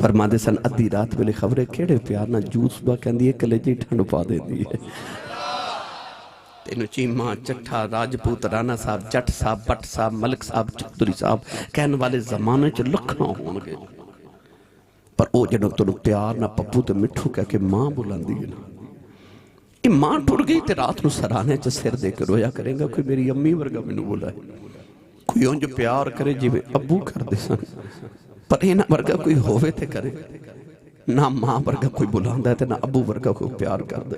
فرما دے سن ادھی رات ویلے خبریں کیڑے پیار نہ جوس با کہہ دیئے کلیجی ٹھنڈ پا دے دیئے۔ تینو چیمہ چٹھا راجپوت رانا صاحب جٹ صاحب بٹ صاحب ملک صاحب چتری صاحب کہنے والے زمانے چ لکھنا ہون گے، پر او جنہوں تنو پیار نہ پپو تے مٹھو کہہ کے ماں بلان دی نا، یہ ماں ٹوڑ گئی تے رات نو سرانے چ سر دے کے رویا کریں گا کوئی میری امی ورگا میں نو بولا ہے، کوئی ان جو پیار کرے جی میں ابو کر دے سن، پر اینا ورگا کوئی ہوئے تے کرے، نہ ماں ورگا کوئی بلان دے تے نہ ابو ورگا کوئی پیار کر دے۔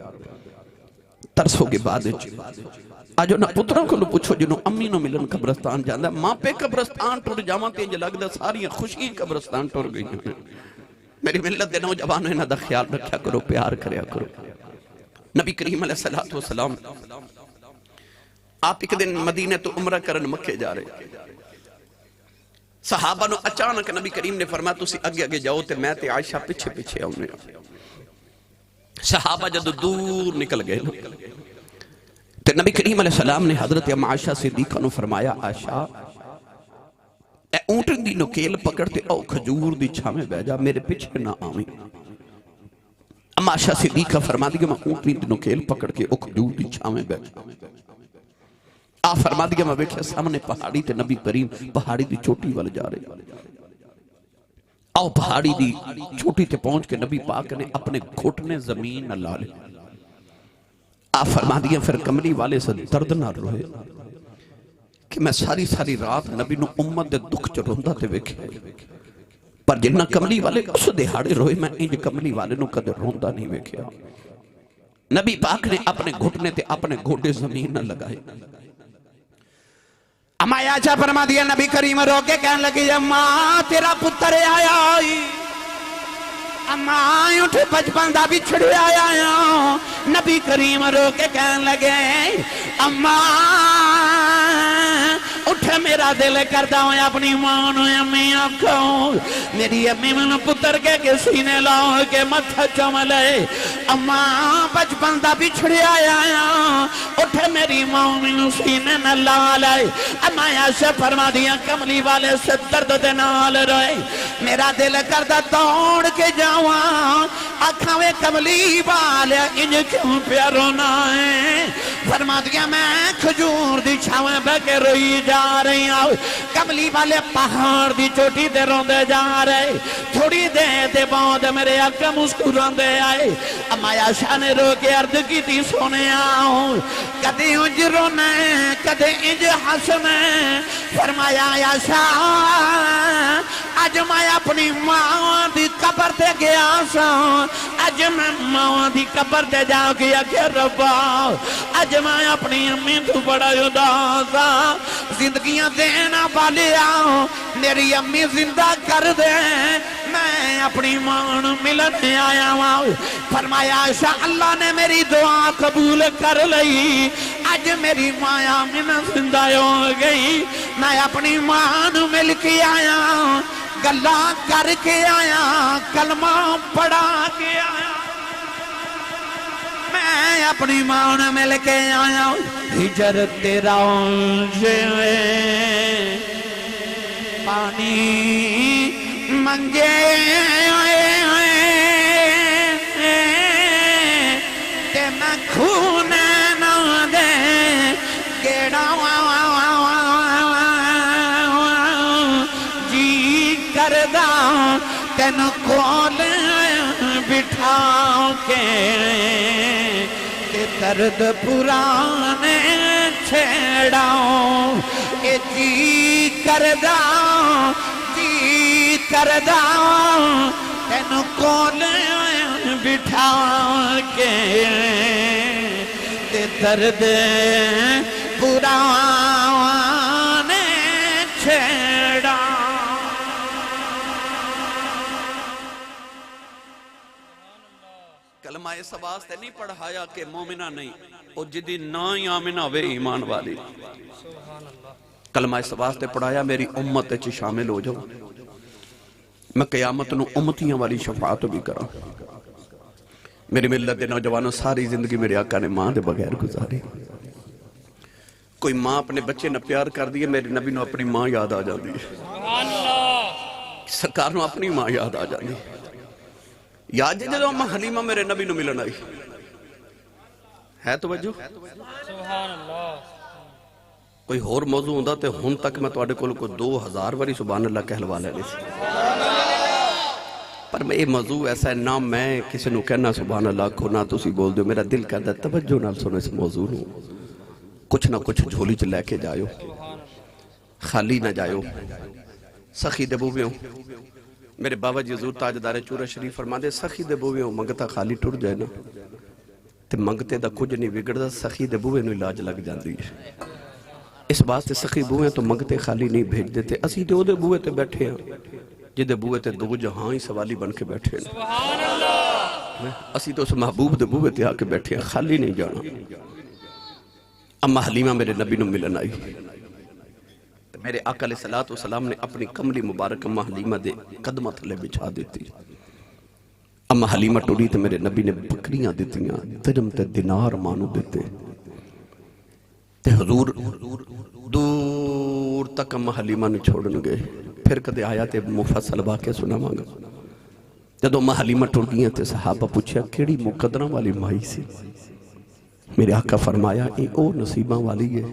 ترسوں کے بعد آجو نہ پتروں کو لو پوچھو جنہوں امی نو ملن قبرستان جاندہ ماں پہ قبرستان ٹور جاواں تے انجھے لگ دا ساری خوشی قبرستان ٹور گئی ہیں۔ میری ملت دے نوجوانوں انہاں دا خیال رکھیا کرو، پیار کریا کرو۔ نبی کریم علیہ السلام آپ ایک دن مدینہ تو عمرہ کرن مکے جا رہے، صحابہ نو اچانک نبی کریم نے فرمایا تسی اگے اگے جاؤ تے میں تے عائشہ پچھے پچھے آؤں۔ صحابہ جدو دور نکل گئے تو نبی کریم علیہ السلام نے حضرت ام عائشہ صدیقہ نو فرمایا عائشہ اے اونٹن دی نکیل پکڑتے او کھجور دی چھامے بہ جا میرے پیچھے نہ آویں۔ ام عائشہ صدیقہ فرما دی کہ میں اونٹن دی نکیل پکڑ کے او کھجور دی چھامے بہ جا۔ آپ فرما دی کہ میں بیٹھے سامنے پہاڑی تے نبی کریم پہاڑی دی چوٹی والے جا رہے، آؤ پہاڑی دی چھوٹی تے پہنچ کے نبی پاک نے اپنے گھٹنے زمین نہ لالے۔ آپ فرما دیا پھر کملی والے سے درد نہ روئے کہ میں ساری ساری رات نبی نو امت دے دکھ چ روندہ تے ویکھے، پر جنہ کملی والے اس دہاڑے روئے میں انج کملی والے نو کدے روندہ نہیں ویکھیا۔ نبی پاک نے اپنے گھٹنے تے اپنے گھوڑے زمین نہ لگائے۔ اما عائشہ فرما دیا نبی کریم رو کے کہنے لگی اماں تیرا پتر آیا آئی، اماں اٹھ بچپن دا بچھڑے آیا آیا۔ نبی کریم رو کے کہنے لگے اماں اٹھ میرا دل کردہ ہوئے اپنی ماں نو امی آکھوں، میری امی من پتر کے سینے لاؤ کے متھا چملے، اما بچپن دا بچھڑیا آیا اٹھے میری ماں مینوں سینے نہ لا لائے اما عائشہ فرما دیا کملی والے سے درد دے نال روئے میرا دل کردہ دوڑ کے جاواں آکھاں وے کملی والے انج کیوں پیا رونا ہے فرما دیا میں کھجور دی چھاویں بہ کے روئی جا رہی ہوں کملی والے پہاڑ دی چوٹی دے روندے جا رہے تھوڑی دے بعد میرے آقا مسکراندے آئے اما عائشہ نے رو کے عرض کی تھی سونے آؤں کدے انج رونے کدے انج ہسنے فرمایا عائشہ اج میں اپنی ماں دی قبر تے گیا سا اج میں ماں دی قبر تے جا گیا کہ ربا اج میں اپنی امی تو بڑا اداسا زندگیاں دینا والے آؤں میری امی زندہ کر دے میں اپنی ماں ملنے آیا ہوں فرمایا عائشہ اللہ نے میری دعا قبول کر لئی اج میری ماں میں زندہ ہو گئی میں اپنی ماں مل کے آیا گلا کر کے آیا کلمہ پڑھا کے آیا میں اپنی ماں مل کے آیا ہجر تیرا پانی منگے تے میں خون نہ دے گیڑا جی کردہ تین کول بٹھا کے تے درد پرانے چھیڑاؤں اے جی کردہ کردہ تین کول بٹھا کے تے درد پرانے چھیڑا کلمہ اس واسطے نہیں پڑھایا کہ مومنہ نہیں او جدی نہ ہی آمنہ وے ایمان والی کلمہ اس واسطے پڑھایا میری امت اچھی شامل ہو جاؤ میں قیامت نو امتیاں والی شفاعت بھی کرا میری ملت دے نوجوانوں ساری زندگی میرے آقا نے ماں دے بغیر گزاری کوئی ماں اپنے بچے نہ پیار کر دیئے میرے نبی نو اپنی ماں یاد آ جاندی سرکار نو اپنی ماں یاد آ جاندی یاد جی جدو اماں حلیمہ میرے نبی نو ملن آئی ہے توجہ سبحان اللہ کوئی اور موضوع ہوندہ تے ہن تک میں توڑے کو 2000 واری سبحان اللہ کہلوا لینے سے پر میں یہ موضوع ایسا ہے نہ میں کسی نو کہنا سبحان اللہ کو نہ تسی بول دیو میرا دل کہتا ہے توجہ نہ سنو اس موضوع نو کچھ نہ کچھ جھولی چ لے کے جائیو خالی نہ جائیو سخی دے بوویوں میرے بابا جی حضور تاجدار چورہ شریف فرما دے سخی دے بوویوں منگتا خالی ٹر جائے نا تے منگتے دا کچھ نہیں بگڑتا سخی دے بووے نو علاج لگ جاندی ہے اس بات سے سخی بوئے تو منگتے خالی نہیں بھیج دیتے اسی دے دے بوئے تے بیٹھے ہیں جدے بوئے تے دو جہاں ہی سوالی بن کے بیٹھے ہیں سبحان اللہ اسی تو اس محبوب دے بوئے تے آکے بیٹھے ہیں خالی نہیں جانا اما حلیمہ میرے نبی نو ملن آئی میرے آقا علیہ السلام نے اپنی کملی مبارک اما حلیمہ دے قدمہ تھلے بچھا دیتی اما حلیمہ ٹوڑی تے میرے نبی نے بکریاں دیتیاں درم تے دینار مانو دیتے تے حضور دور تک اما حلیمہ نے چھوڑن گئے پھر کدے آیا تے مفصل واقعہ سنا مانگا جدو اما حلیمہ ٹوڑ گئے تے صحابہ پوچھا کیڑی مقدرہ والی مائی سی میرے آقا فرمایا اے او نصیبہ والی ہے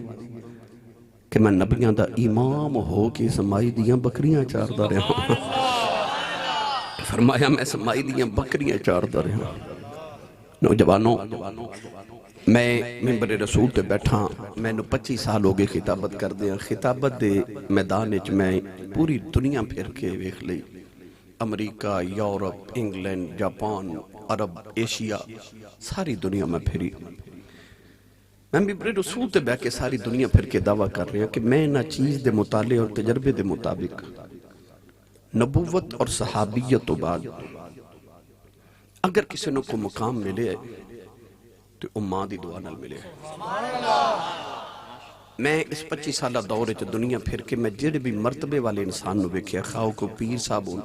کہ میں نبیاں دا امام ہو کے سمائی دیاں بکریاں چار دا رہا ہوں فرمایا میں سمائی دیاں بکریاں چار دا رہا ہوں نوجوانوں میں ممبر رسول تے بیٹھا میں نو 25 سال ہو گئے خطابت کر دیا خطابت دے میدان اچ میں پوری دنیا پھر کے ویکھ لئی امریکہ یورپ انگلینڈ جاپان عرب ایشیا ساری دنیا میں پھری میں ممبر رسول تے بیٹھ کے ساری دنیا پھر کے دعویٰ کر رہا کہ میں نہ چیز دے مطالعے اور تجربے دے مطابق نبوت اور صحابیت تو بعد اگر کسی نے کو مقام ملے تو اماں دی دعا نال ملے میں اس 25 سالہ دورے چ دنیا پھر کے میں جڑے بھی مرتبے والے انسان نو ویکھیا خواہ کو پیر صاحب ہون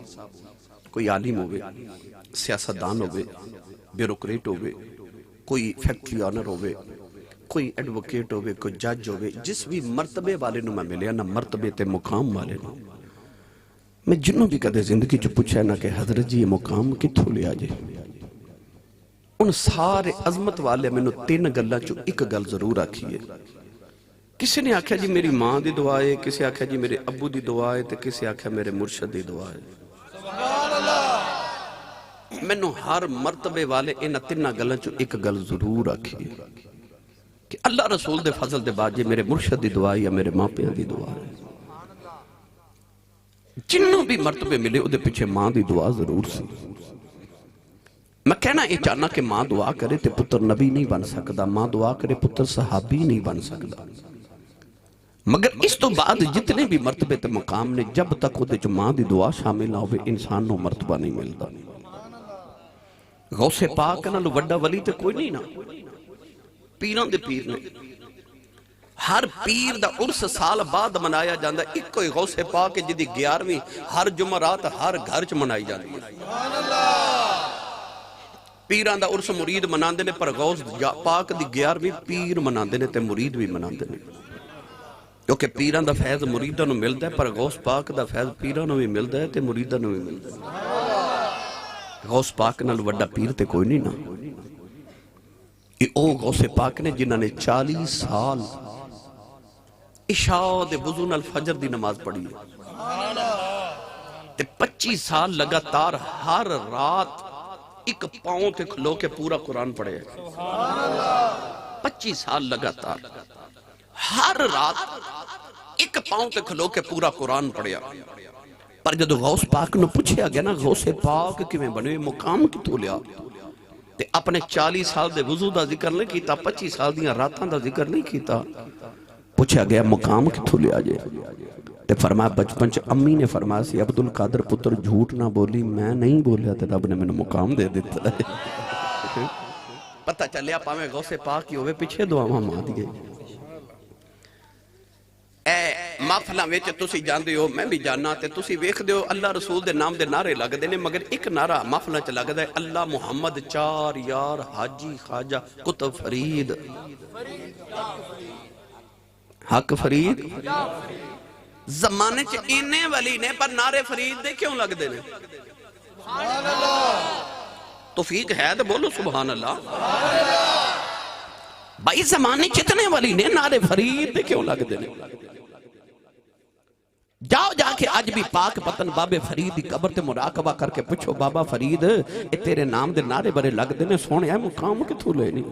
کوئی عالم ہوئے، سیاستدان ہوئے، بیوروکریٹ ہوئے، کوئی فیکٹری آنر ہوئے، کوئی ایڈوکیٹ ہوئے، کوئی جج ہوئے، جس بھی مرتبے والے نو میں ملیا نہ مرتبے تے مقام والے نو میں جنوں بھی کدے زندگی چ پوچھا نہ کہ حضرت جی یہ مقام کتھوں لیا جے، ان سارے عظمت والے میں نو 3 گلاں چ ایک گل ضرور آکھی ہے۔ کسی نے آکھیا جی میری ماں دی دعا ہے، کسی آکھیا جی میرے ابو دی دعا ہے، تے کسی آکھیا میرے مرشد دی دعا ہے۔ میں نو ہر مرتبے والے ان 3 گلاں چ ایک گل ضرور آکھی ہے کہ اللہ رسول دے فضل دے بعد یہ میرے مرشد دی دعا یا میرے ماں پیاں دی دعا ہے۔ جنوں بھی مرتبے ملے او دے پیچھے ماں دی دعا ضرور سی۔ میں کہنا یہ چاہنا کہ ماں دعا کرے تے پتر نبی نہیں بن سکدا، ماں دعا کرے پتر صحابی نہیں بن سکدا، مگر اس تو بعد جتنے بھی مرتبے تے مقام نے جب تک وہ دے جو ماں دی دعا شامل نہ ہوئے انسان نو مرتبہ نہیں ملتا۔ غوث پاک نالوں وڈا ولی تے کوئی نہیں نا، پیران دے پیر نے، ہر پیر دا عرس سال بعد منایا جاندہ، ایک کوئی غوث پاک جدی 11ویں ہر جمعرات ہر گھر چ منائی جاندی ہے۔ پیران دا عرس مرید مناندے نے، پر غوث پاک دی 11ویں پیر مناندے نے تے مرید بھی مناندے نے، کیونکہ پیران دا فیض مریداں نو ملدا ہے، پر غوث پاک دا فیض پیران نو بھی ملدا ہے تے مریداں نو بھی ملدا ہے۔ غوث پاک نال وڈا پیر تے کوئی نہیں نا۔ یہ او غوث پاک نے جنہاں نے 40 سال عشاء دے وضو نال فجر دی نماز پڑھی ہے تے 25 سال لگاتار ہر رات ایک پاؤں تے کھلو کے پورا قرآن پڑھے ہے۔ 25 سال لگاتار ہر رات ایک پاؤں تے کھلو کے پورا قرآن پڑھیا۔ پر جب غوث پاک نو پوچھیا گیا نا غوث پاک کیویں بنے، مقام کتھوں لیا، تے اپنے 40 سال دے وضو دا ذکر نہیں کیتا، 25 سال دیاں راتاں دا ذکر نہیں کیتا، پوچھا گیا مقام کتھوں لیا جے، تے فرمایا بچپن چ امی نے فرمایا سی عبدالقادر پتر جھوٹ نہ بولی، میں نہیں بولیا تے رب نے میں نے مقام دے دیتا ہے۔ پتہ چلیا پاویں غوث پاک کی ہوئے پیچھے دعاواں ماں دیئے۔ اے محفلاں وچ تسی جاندے ہو، میں بھی جاننا تے تسی ویکھدے ہو اللہ رسول دے نام دے نعرے لگدے نے، مگر ایک نعرہ محفلاں چ لگدا ہے اللہ محمد 4 یار حاجی خواجہ قطب فرید حق فرید۔ زمانے چ اینے ولی نے پر نعرے فرید دے کیوں لگدے نے؟ توفیق ہے تو بولو سبحان اللہ۔ بھائی زمانے چ اتنے ولی نے نعرے فرید دے کیوں لگدے نے؟ جاؤ جا کے آج بھی پاک پتن بابے فرید دی قبر تے مراقبہ کر کے پوچھو بابا فرید اے تیرے نام دے نعرے بڑے لگ دینے، سونے ہے مقام کتھوں لے نہیں؟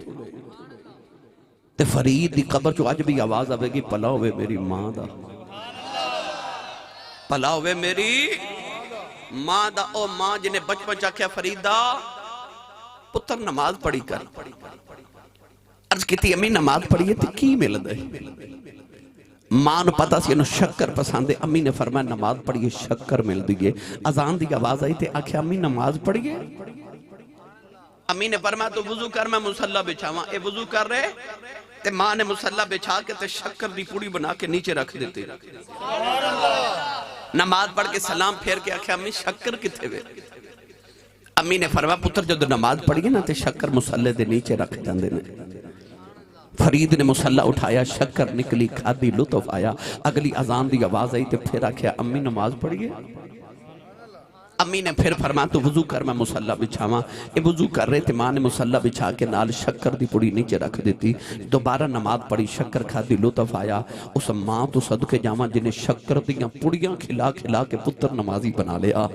تے فرید دی قبر چو آج بھی آواز آوے گی پلا ہوئے میری ماں دا، پلا ہوئے میری ماں دا، او ماں جنہیں بچپن چاکیا فریدہ پتر نماز پڑھی کر۔ عرض کیتی امی نماز پڑھیے تے کی مل دے؟ ماں نو پتا سی انہوں شکر پسند ہے، امی نے فرمایا نماز پڑھیے شکر مل دیئے۔ اذان دی آواز آئی تے آکھیا امی نماز پڑھیے؟ امی نے فرمایا تو وضو کر میں مصلی بچھاواں، اے وضو کر رہے تے ماں نے مصلی بچھا کے تے شکر دی پوڑی بنا کے نیچے رکھ دیتے۔ نماز پڑھ کے سلام پھیر کے آکھیا امی شکر کتے ہوئے؟ امی نے فرمایا پتر جب نماز پڑھیے نا تے شکر مصلی دے نیچے رکھ جاندے نے۔ فرید نے مصلی اٹھایا، شکر نکلی، کھادی، لطف آیا، اگلی اذان دی آواز آئی تے پھر آکھیا امی نماز پڑھیے؟ امی نے پھر فرمایا تو وضو کر میں مصلی بچھاواں، اے وضو کر رہے تھے، ماں نے مصلی بچھا کے نال شکر دی پڑی نیچے رکھ دیتی، دوبارہ نماز پڑھی، شکر کھادی، لطف آیا۔ اس ماں تو صدقے جاواں جنہیں شکر دیاں پڑیاں کھلا کھلا کے پتر نمازی بنا لیا،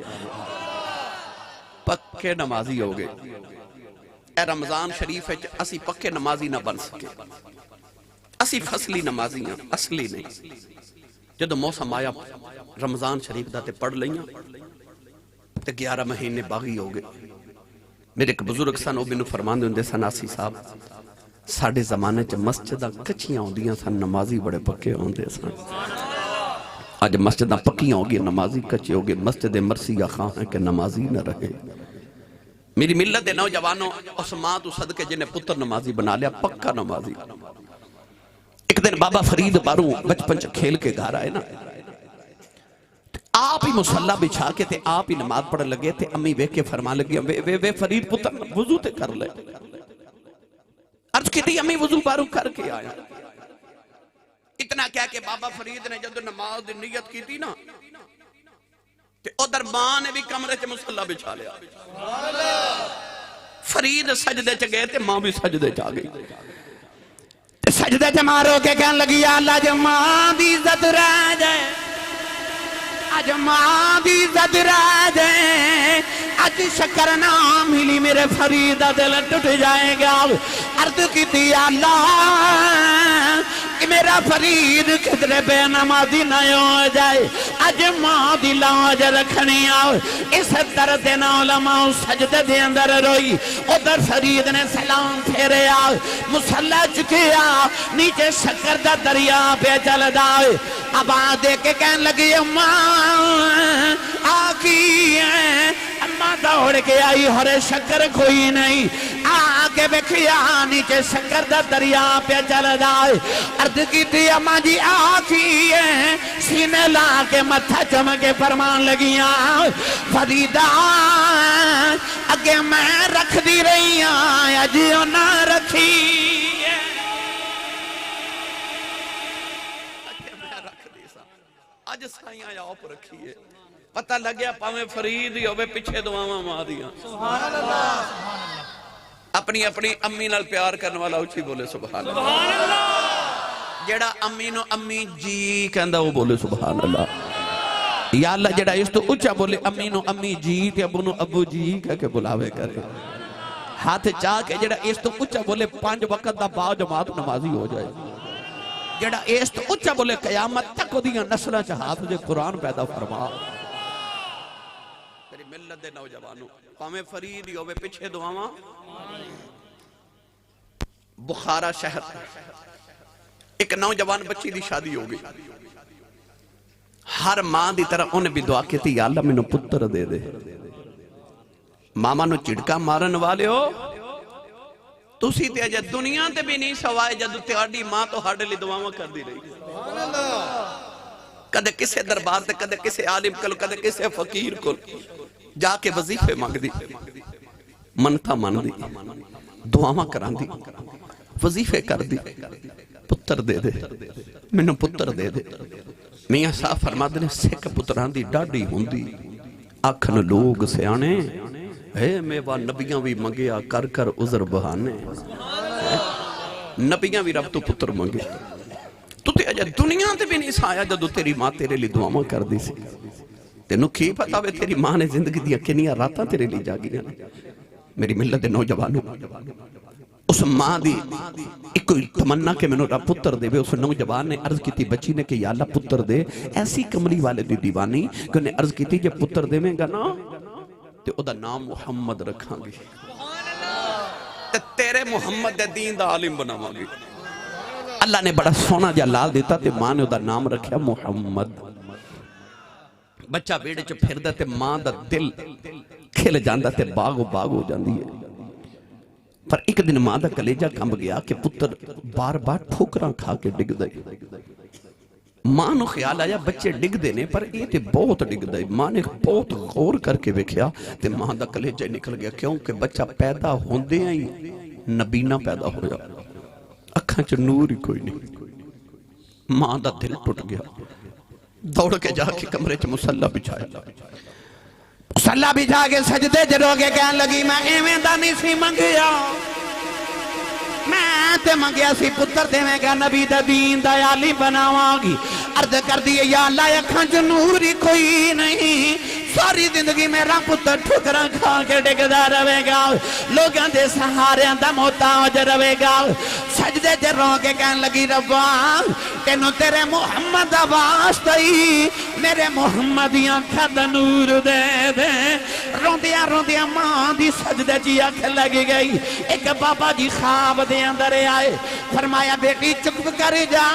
پکے نمازی ہو گئے۔ اے رمضان شریف ہے اسی پکے نمازی نہ بن سکے، اسی فصلی نمازی ہیں، اصلی نہیں۔ جدو موسم آیا رمضان شریف دا تے پڑھ لئیاں تے 11 مہینے باغی ہو گئے۔ میرے ایک بزرگ سن وہ مینوں فرماندے ہوندے سن آسی صاحب ساڈے زمانے چ مسجداں کچیاں ہوندیاں سن، نمازی بڑے پکے ہوندے سن۔ آج مسجداں پکیاں ہو گئی، نمازی کچے ہو گئے۔ مسجد مرثیہ خواہ ہے کہ نمازی نہ رہے۔ میری ملت دے نوجوانوں اس ماں تو صدقے جنہیں پتر نمازی بنا لیا، پکا نمازی۔ ایک دن بابا فرید باروں بچپن چ کھیل کے گھر آئے نا، آپ آپ ہی مصلی بچھا کے تے آپ ہی نماز پڑھ لگے تے امی ویکھ کے فرما لگی وے فرید پتر وضو تے کر لے عرض کی تھی امی وضو بارو کر کے آیا اتنا کہہ کہ بابا فرید نے جب نماز دی نیت کی تھی نا کہ ادھر ماں نے بھی کمرے چ مصلی بچھا لیا فرید سجدے چ گئے تے ماں بھی سجدے چ آ گئی تے سجدے چ مارو کے کہن لگی یا اللہ جو ماں دی عزت رہ جائے اج ماں دی عزت رہ جائے اج شکر نہ ملی میرے فرید دا دل ٹوٹ جائے گا عرض کی تھی یا اللہ کہ میرا فرید کدھر بے نمازی نہ ہو جائے اج ماں دی لاج رکھنی آؤ اس درد نہ علماء سجدے دے اندر روئی ادھر فرید نے سلام پھیرے آؤ مصلی چکیا نیچے شکر دا دریا پہ چل دائے اب آدھے کے کہن لگی ماں آکی ہے اماں دوڑ کے آئی ہر شکر کوئی نہیں آگے بکھیا نیچے شکر دا دریا پہ چل دائے عرض کی تھی اماں جی آکی ہے سینے لا کے متھا چمکے فرمان لگیاں فریدہ اگے میں رکھ دی رہی ہاں اجیو نہ رکھی اج سائیاں یا آپ رکھیے پتہ لگیا پاویں فرید ہی ہوئے پچھے دعاواں ماں دیاں سبحان اللہ اپنی اپنی امی نال پیار کرنے والا اچھی بولے سبحان اللہ جڑا امی نو امی جی کہندا وہ بولے سبحان اللہ یا اللہ جڑا اس تو اچھا بولے امی نو امی جی تے ابو نو ابو جی کہہ کے بلاوے کرے ہاتھ چاہ کے جڑا اس تو اچھا بولے 5 وقت دا با جماعت نمازی ہو جائے جڑا اس تو اچھا بولے قیامت تک وہ دیاں نسلہ چاہات جو قرآن پیدا فرما میری ملت دے نوجوانوں پامیں فرید ہی ہوئے پچھے دعاواں بخارا شہر ایک نوجوان بچی دی شادی ہو گئی ہر ماں دی طرح انہیں بھی دعا کی تھی یا اللہ میں نو پتر دے دے ماما نو چڑکا مارن والے ہو تُسی تے اجے دنیا تے بھی نہیں سوائے جدو تیاڈی ماں تو ہاڑے لی دعاواں کر دی رہی کدے کسے دربار تے کدے کسے عالم کل کدے کسے فقیر کل جا کے وظیفے مانگ دی منتا مان دی دعاواں کران دی وظیفے کر دی پتر دے دے میں نو پتر دے دے میاں صاحب فرما دے سکھ پتران دی ڈاڈی ہوندی آکھن لوگ سے آنے اے میوہ نبیاں بھی منگیا کر کر عذر بہانے نبیاں بھی رب تو پتر منگے تو تے اجا دنیا تے بھی نہیں سایا جدو تیری ماں تیرے لی دعاواں کر دی سی تینو کی پتا ہوئے تیری ماں نے زندگی دیا کنیا راتاں تیرے لی جاگی میری ملت نوجوانوں اس ماں دی ایک کوئی تمنا کہ میں نے رب پتر دے اس نوجوان نے عرض کی تھی بچی نے کہ یا اللہ پتر دے ایسی کملی والے دی دیوانی کہ انہیں عرض کی تھی جب پتر دے میں گا نا تے او دا نام محمد رکھاں گی تے تیرے محمد دے دین دا عالم بناواں گی اللہ نے بڑا سونا جا لال دیتا تے ماں نے او دا نام رکھیا محمد بچہ بیڑے چ پھردا تے ماں دا دل کھل جاندا تے باغ ہو جاندی ہے پر ایک دن ماں دا کلیجہ کمب گیا کہ پتر بار بار ٹھوکراں کھا کے ڈگ دے ماں نو خیال آیا بچے ڈگ دینے پر یہ تے بہت ڈگ دے ماں نے بہت غور کر کے ویکھیا تے ماں دا کلیجہ نکل گیا کیونکہ بچہ پیدا ہوندے ہی نبینا پیدا ہویا اکھاں چ نور ہی کوئی نہیں ماں دا دل ٹوٹ گیا دوڑ کے جا کے کمرے چ مصلی بچھایا مصلی بچھا کے سجدے جرو کے کہن لگی میں ایویں دا نہیں سی منگیا میں تے منگیا سی پتر تے میں کہا نبی دا دین دا عالی بناواں گی عرض کر دی یا اللہ اکھاں چ نور ہی کوئی نہیں ساری زندگی میرا پتر ٹھکراں کھا کے ڈگدا رہے گا لوگاں دے سہاریاں دا محتاج رہے گا سجدے تے رو کے کہن لگی ربا تینوں تیرے محمد دا واسطہ ہی میرے محمدیاں اکھاں دا نور دے دے روندیاں ماں دی سجدے چی اکھ لگ گئی ایک بابا جی خواب دے اندر آئے فرمایا بیٹی چپ کر جا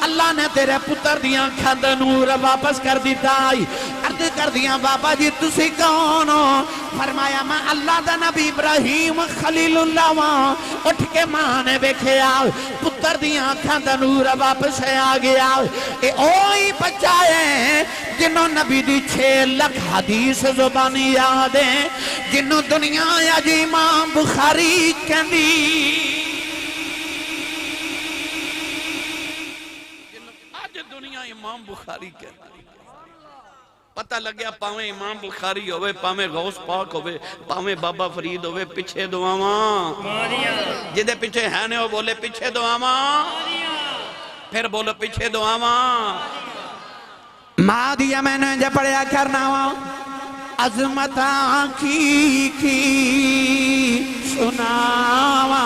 اللہ نے تیرے پتر دیاں اکھاں دا نور واپس کر دیتا عرض کر دیاں بابا جی تسی کون ہو فرمایا میں اللہ دا نبی ابراہیم خلیل اللہ وہاں اٹھ کے ماں نے بیکھیا پتر پتر دی آنکھاں دا نور واپس آ گیا اے اوہی بچہ ہے جنہوں نبی دی 6 لکھ حدیث زبانی یاد ہے جنہوں دنیا اج امام بخاری کہندی اج دنیا امام بخاری کہندی پتہ لگیا پاویں امام بخاری ہوئے پاویں غوث پاک ہوئے پاویں بابا فرید ہوئے پیچھے دعاواں جدے پیچھے ہیں نے وہ بولے پیچھے دعاواں پھر بولو پیچھے دعاواں مادیہ میں نے جب پڑھیا کرنا ہوا عظمتاں کی سناوا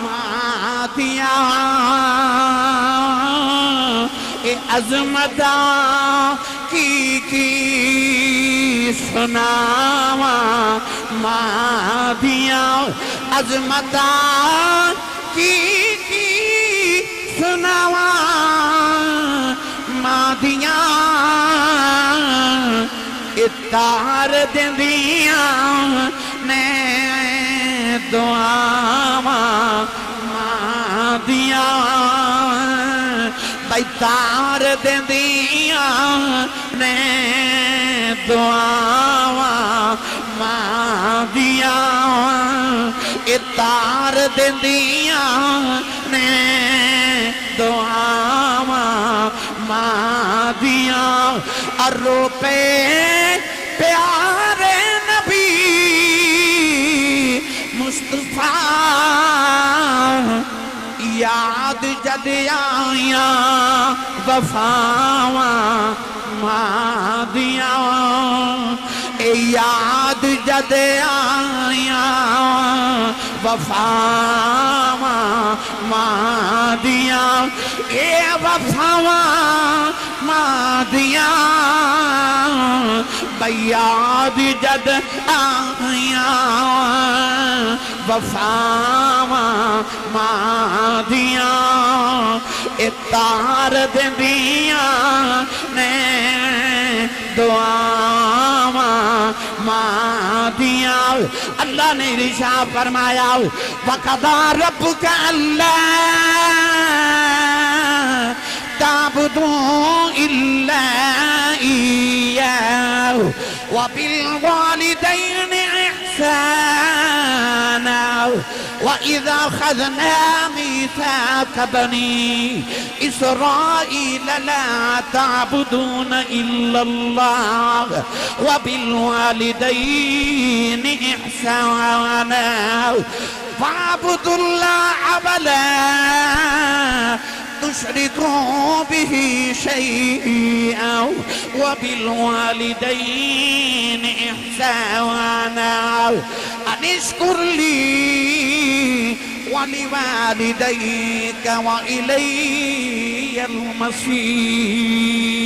مادیہ اے عظمتاں کی سناوا مادیہ عظمتاں کی سناوا مادیاں اتار دیندیاں نے دعاواں مادیاں اتار دیندیاں نے دعاواں مادیاں اتار دیندیاں نے دعاواں مادیاں ارو پہ پیارے نبی مصطفیٰ یاد جد آیاں وفاواں مادیاں اے یاد جد آیاں وفاواں مادیاں اے وفاواں مادیاں بیاد جد آیاں وفاواں مادیاں اتار دیندیاں نے دعاواں مادیاں اللہ نے ارشاد فرمایا وَقَضَىٰ رَبُّكَ أَلَّا تَعْبُدُوا إِلَّا إِيَّاهُ وَبِالْوَالِدَيْنِ إِحْسَانًا وَإِذَا أَخَذْنَا مِيثَاقَ بَنِي إِسْرَائِيلَ لَا تَعْبُدُونَ إِلَّا اللَّهَ وَبِالْوَالِدَيْنِ إِحْسَانًا فَاعْبُدُوا اللَّهَ وَلَا تشركوا به شيئا وبالوالدين إحسانا أن اشكر لي ولوالديك وإلي المصير